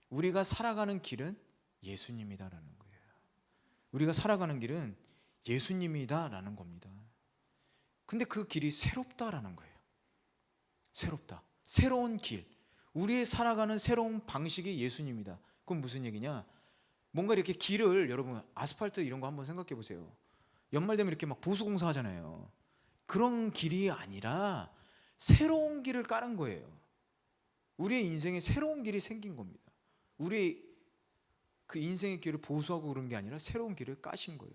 우리가 살아가는 길은 예수님이다라는 거예요. 우리가 살아가는 길은 예수님이다라는 겁니다. 근데 그 길이 새롭다라는 거예요. 새롭다. 새로운 길. 우리의 살아가는 새로운 방식이 예수님이다. 그건 무슨 얘기냐? 뭔가 이렇게 길을, 여러분 아스팔트 이런 거 한번 생각해 보세요. 연말 되면 이렇게 막 보수공사 하잖아요. 그런 길이 아니라 새로운 길을 깔은 거예요. 우리의 인생에 새로운 길이 생긴 겁니다. 우리 그 인생의 길을 보수하고 그런 게 아니라 새로운 길을 까신 거예요.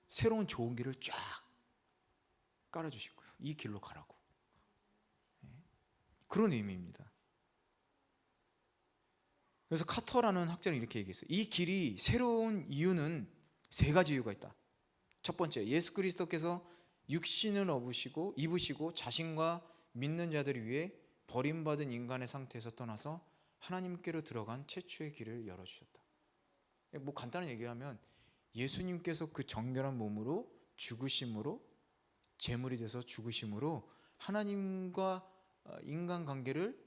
새로운 좋은 길을 쫙 깔아주신 거예요. 이 길로 가라고. 그런 의미입니다. 그래서 카터라는 학자는 이렇게 얘기했어요. 이 길이 새로운 이유는 세 가지 이유가 있다. 첫 번째, 예수 그리스도께서 육신을 입으시고 자신과 믿는 자들을 위해 버림받은 인간의 상태에서 떠나서 하나님께로 들어간 최초의 길을 열어주셨다. 뭐 간단한 얘기하면 예수님께서 그 정결한 몸으로 죽으심으로, 제물이 돼서 죽으심으로 하나님과 인간 관계를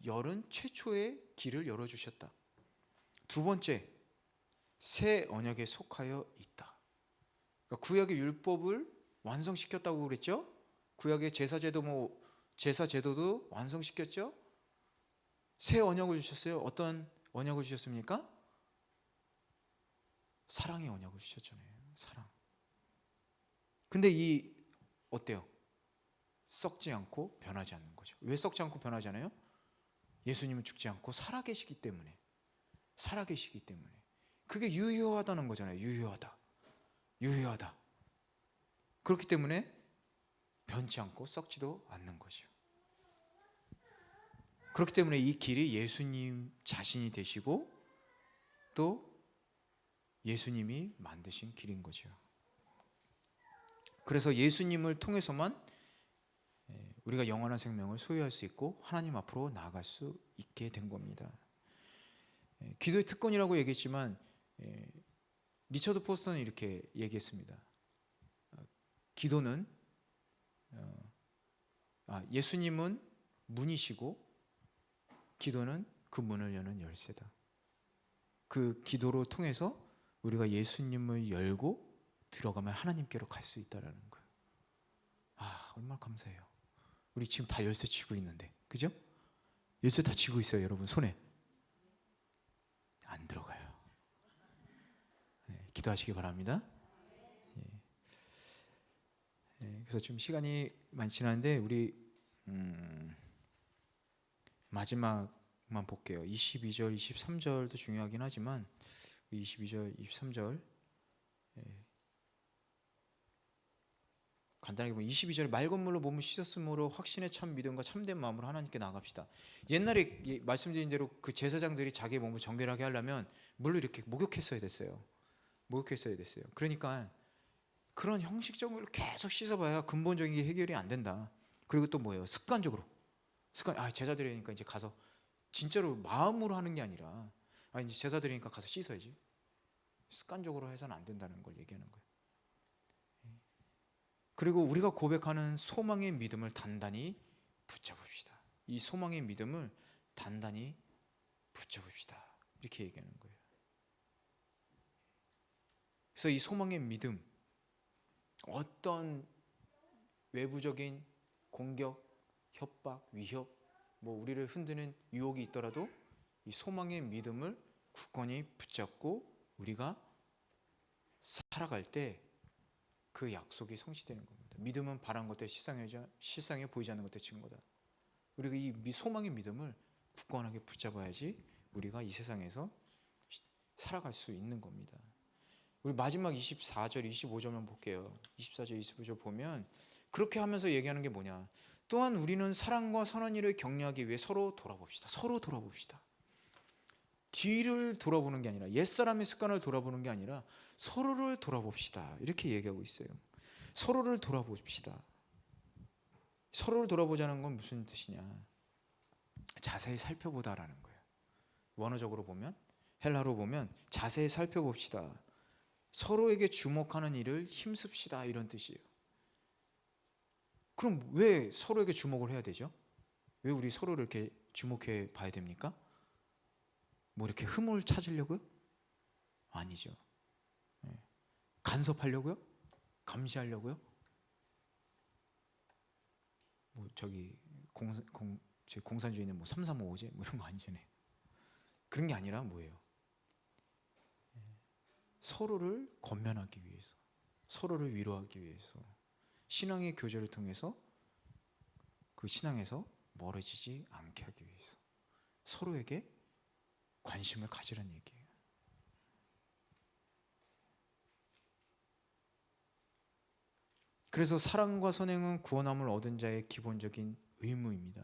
열은 최초의 길을 열어주셨다. 두 번째, 새 언약에 속하여 있다. 그러니까 구약의 율법을 완성시켰다고 그랬죠. 구약의 제사 제도도 완성시켰죠. 새 언약을 주셨어요. 어떤 언약을 주셨습니까? 사랑의 언약을 주셨잖아요. 사랑. 근데 어때요? 썩지 않고 변하지 않는 거죠. 왜 썩지 않고 변하지 않아요? 예수님은 죽지 않고 살아계시기 때문에. 살아계시기 때문에. 그게 유효하다는 거잖아요. 유효하다. 유효하다. 그렇기 때문에 변치 않고 썩지도 않는 거죠. 그렇기 때문에 이 길이 예수님 자신이 되시고 또 예수님이 만드신 길인 거죠. 그래서 예수님을 통해서만 우리가 영원한 생명을 소유할 수 있고 하나님 앞으로 나아갈 수 있게 된 겁니다. 기도의 특권이라고 얘기했지만 리처드 포스터는 이렇게 얘기했습니다. 기도는 예수님은 문이시고 기도는 그 문을 여는 열쇠다. 그 기도로 통해서 우리가 예수님을 열고 들어가면 하나님께로 갈 수 있다는 거예요. 얼마나 감사해요. 우리 지금 다 열쇠 쥐고 있는데, 그죠? 열쇠 다 쥐고 있어요, 여러분 손에. 안 들어가요. 기도하시기 바랍니다. 그래서 좀 시간이 많지 않은데 우리 마지막만 볼게요. 22절, 23절도 중요하긴 하지만 22절, 23절 간단하게 보면 22절에 맑은 물로 몸을 씻었으므로 확신에 찬 믿음과 참된 마음으로 하나님께 나아갑시다. 옛날에 말씀드린 대로 그 제사장들이 자기 몸을 정결하게 하려면 물로 이렇게 목욕했어야 됐어요. 그러니까 그런 형식적으로 계속 씻어봐야 근본적인 게 해결이 안 된다. 그리고 또 뭐예요? 습관적으로 제사드리니까 이제 가서 진짜로 마음으로 하는 게 아니라 이제 제사드리니까 가서 씻어야지. 습관적으로 해서는 안 된다는 걸 얘기하는 거예요. 그리고 우리가 고백하는 소망의 믿음을 단단히 붙잡읍시다. 이 소망의 믿음을 단단히 붙잡읍시다. 이렇게 얘기하는 거예요. 그래서 이 소망의 믿음, 어떤 외부적인 공격, 협박, 위협, 우리를 흔드는 유혹이 있더라도 이 소망의 믿음을 굳건히 붙잡고 우리가 살아갈 때 그 약속이 성취되는 겁니다. 믿음은 바란 것들 실상에 보이지 않는 것들 증거다. 우리가 이 소망의 믿음을 굳건하게 붙잡아야지 우리가 이 세상에서 살아갈 수 있는 겁니다. 우리 마지막 24절, 25절만 볼게요. 24절, 25절 보면 그렇게 하면서 얘기하는 게 뭐냐? 또한 우리는 사랑과 선한 일을 격려하기 위해 서로 돌아봅시다. 뒤를 돌아보는 게 아니라, 옛사람의 습관을 돌아보는 게 아니라 서로를 돌아봅시다. 이렇게 얘기하고 있어요. 서로를 돌아봅시다. 서로를 돌아보자는 건 무슨 뜻이냐? 자세히 살펴보다라는 거예요. 원어적으로 보면, 헬라로 보면 자세히 살펴봅시다. 서로에게 주목하는 일을 힘씁시다, 이런 뜻이에요. 그럼 왜 서로에게 주목을 해야 되죠? 왜 우리 서로를 이렇게 주목해 봐야 됩니까? 이렇게 흠을 찾으려고요? 아니죠. 간섭하려고요? 감시하려고요? 공산주의는 335호제 이런 거 아니잖아요. 그런 게 아니라 뭐예요? 서로를 권면하기 위해서, 서로를 위로하기 위해서, 신앙의 교제를 통해서 그 신앙에서 멀어지지 않게 하기 위해서 서로에게 관심을 가지라는 얘기예요. 그래서 사랑과 선행은 구원함을 얻은 자의 기본적인 의무입니다.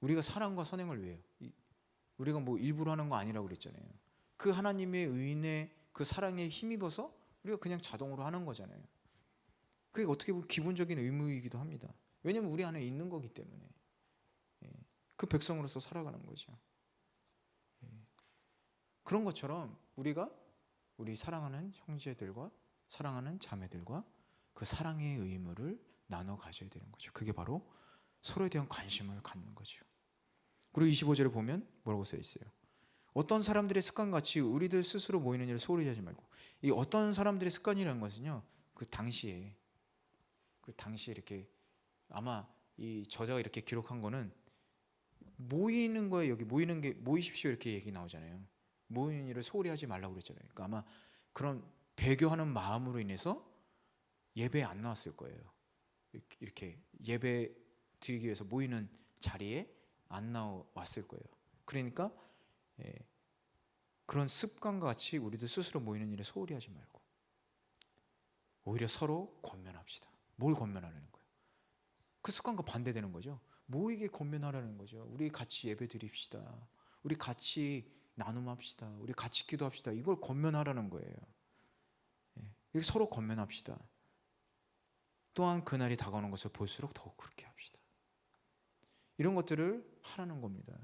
우리가 사랑과 선행을 왜 해요? 우리가 일부러 하는 거 아니라고 그랬잖아요. 그 하나님의 의인의 그 사랑에 힘입어서 우리가 그냥 자동으로 하는 거잖아요. 그게 어떻게 보면 기본적인 의무이기도 합니다. 왜냐하면 우리 안에 있는 거기 때문에. 그 백성으로서 살아가는 거죠. 그런 것처럼 우리가 우리 사랑하는 형제들과 사랑하는 자매들과 그 사랑의 의무를 나눠 가져야 되는 거죠. 그게 바로 서로에 대한 관심을 갖는 거죠. 그리고 25절에 보면 뭐라고 써 있어요? 어떤 사람들의 습관같이 우리들 스스로 모이는 일을 소홀히 하지 말고, 이 어떤 사람들의 습관이라는 것은요, 그 당시에 이렇게 아마 이 저자가 이렇게 기록한 거는 모이는 거에, 여기 모이는 게 모이십시오 이렇게 얘기 나오잖아요. 모이는 일을 소홀히 하지 말라고 그랬잖아요. 그러니까 아마 그런 배교하는 마음으로 인해서 예배에 안 나왔을 거예요. 이렇게 예배 드리기 위해서 모이는 자리에 안 나왔을 거예요. 그러니까 그런 습관과 같이 우리도 스스로 모이는 일에 소홀히 하지 말고 오히려 서로 권면합시다. 뭘 권면하려는 거예요? 그 습관과 반대되는 거죠. 모이게 권면하라는 거죠. 우리 같이 예배 드립시다. 우리 같이 나눔합시다. 우리 같이 기도합시다. 이걸 권면하라는 거예요. 서로 권면합시다. 또한 그날이 다가오는 것을 볼수록 더욱 그렇게 합시다. 이런 것들을 하라는 겁니다.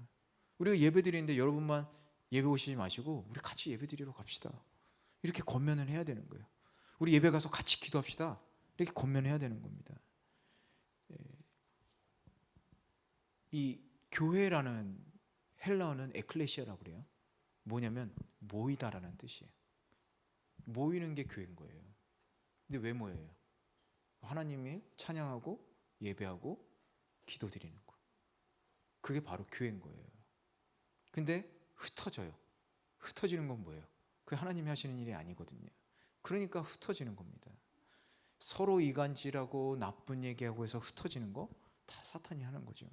우리가 예배 드리는데 여러분만 예배 오시지 마시고 우리 같이 예배 드리러 갑시다. 이렇게 권면을 해야 되는 거예요. 우리 예배 가서 같이 기도합시다. 이렇게 권면해야 되는 겁니다. 이 교회라는 헬라어는 에클레시아라고 그래요. 뭐냐면 모이다라는 뜻이에요. 모이는 게 교회인 거예요. 근데 왜 모여요? 하나님이 찬양하고 예배하고 기도드리는 거. 그게 바로 교회인 거예요. 근데 흩어져요. 흩어지는 건 뭐예요? 그게 하나님이 하시는 일이 아니거든요. 그러니까 흩어지는 겁니다. 서로 이간질하고 나쁜 얘기하고 해서 흩어지는 거 다 사탄이 하는 거죠.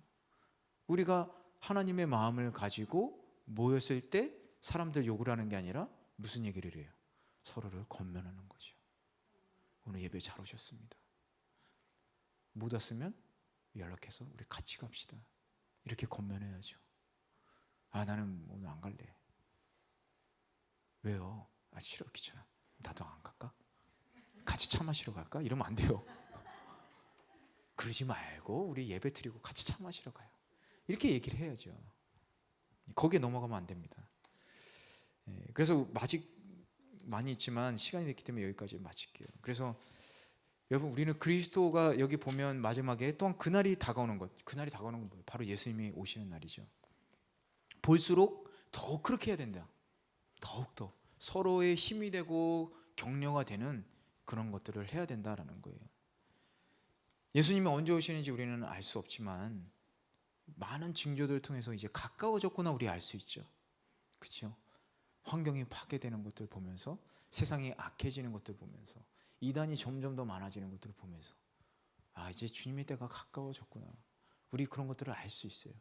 우리가 하나님의 마음을 가지고 모였을 때 사람들 욕을 하는 게 아니라 무슨 얘기를 해요? 서로를 권면하는 거죠. 오늘 예배 잘 오셨습니다. 못 왔으면 연락해서 우리 같이 갑시다. 이렇게 권면해야죠. 아, 나는 오늘 안 갈래. 왜요? 아, 싫어, 귀찮아. 나도 안 갈까? 같이 차 마시러 갈까? 이러면 안 돼요. 그러지 말고 우리 예배 드리고 같이 차 마시러 가요. 이렇게 얘기를 해야죠. 거기에 넘어가면 안 됩니다. 그래서 아직 많이 있지만 시간이 됐기 때문에 여기까지 마칠게요. 그래서 여러분, 우리는 그리스도가 여기 보면 마지막에 또한 그날이 다가오는 것. 그날이 다가오는 건 뭐예요? 바로 예수님이 오시는 날이죠. 볼수록 더욱 그렇게 해야 된다. 더욱더 서로의 힘이 되고 격려가 되는 그런 것들을 해야 된다라는 거예요. 예수님이 언제 오시는지 우리는 알 수 없지만 많은 징조들을 통해서 이제 가까워졌구나 우리 알 수 있죠. 그렇죠? 환경이 파괴되는 것들 보면서, 세상이 악해지는 것들 보면서, 이단이 점점 더 많아지는 것들을 보면서, 아, 이제 주님의 때가 가까워졌구나. 우리 그런 것들을 알 수 있어요.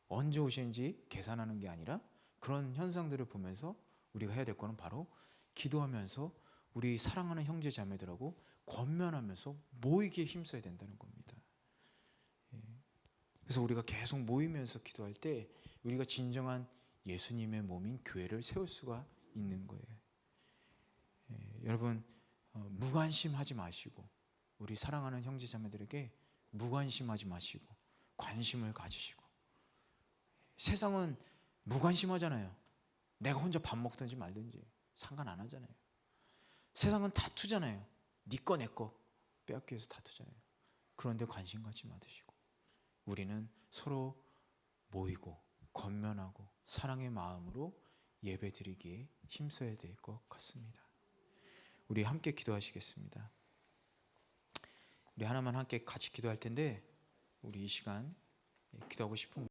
언제 오시는지 계산하는 게 아니라 그런 현상들을 보면서 우리가 해야 될 거는 바로 기도하면서 우리 사랑하는 형제 자매들하고 권면하면서 모이기에 힘써야 된다는 겁니다. 그래서 우리가 계속 모이면서 기도할 때 우리가 진정한 예수님의 몸인 교회를 세울 수가 있는 거예요. 여러분, 무관심하지 마시고 우리 사랑하는 형제 자매들에게 무관심하지 마시고 관심을 가지시고. 세상은 무관심하잖아요. 내가 혼자 밥 먹든지 말든지 상관 안 하잖아요. 세상은 다투잖아요. 네 거 내 거 빼앗기 위해서 다투잖아요. 그런데 관심 갖지 마시고 우리는 서로 모이고 권면하고 사랑의 마음으로 예배드리기에 힘써야 될 것 같습니다. 우리 함께 기도하시겠습니다. 우리 하나만 함께 같이 기도할 텐데 우리 이 시간 기도하고 싶은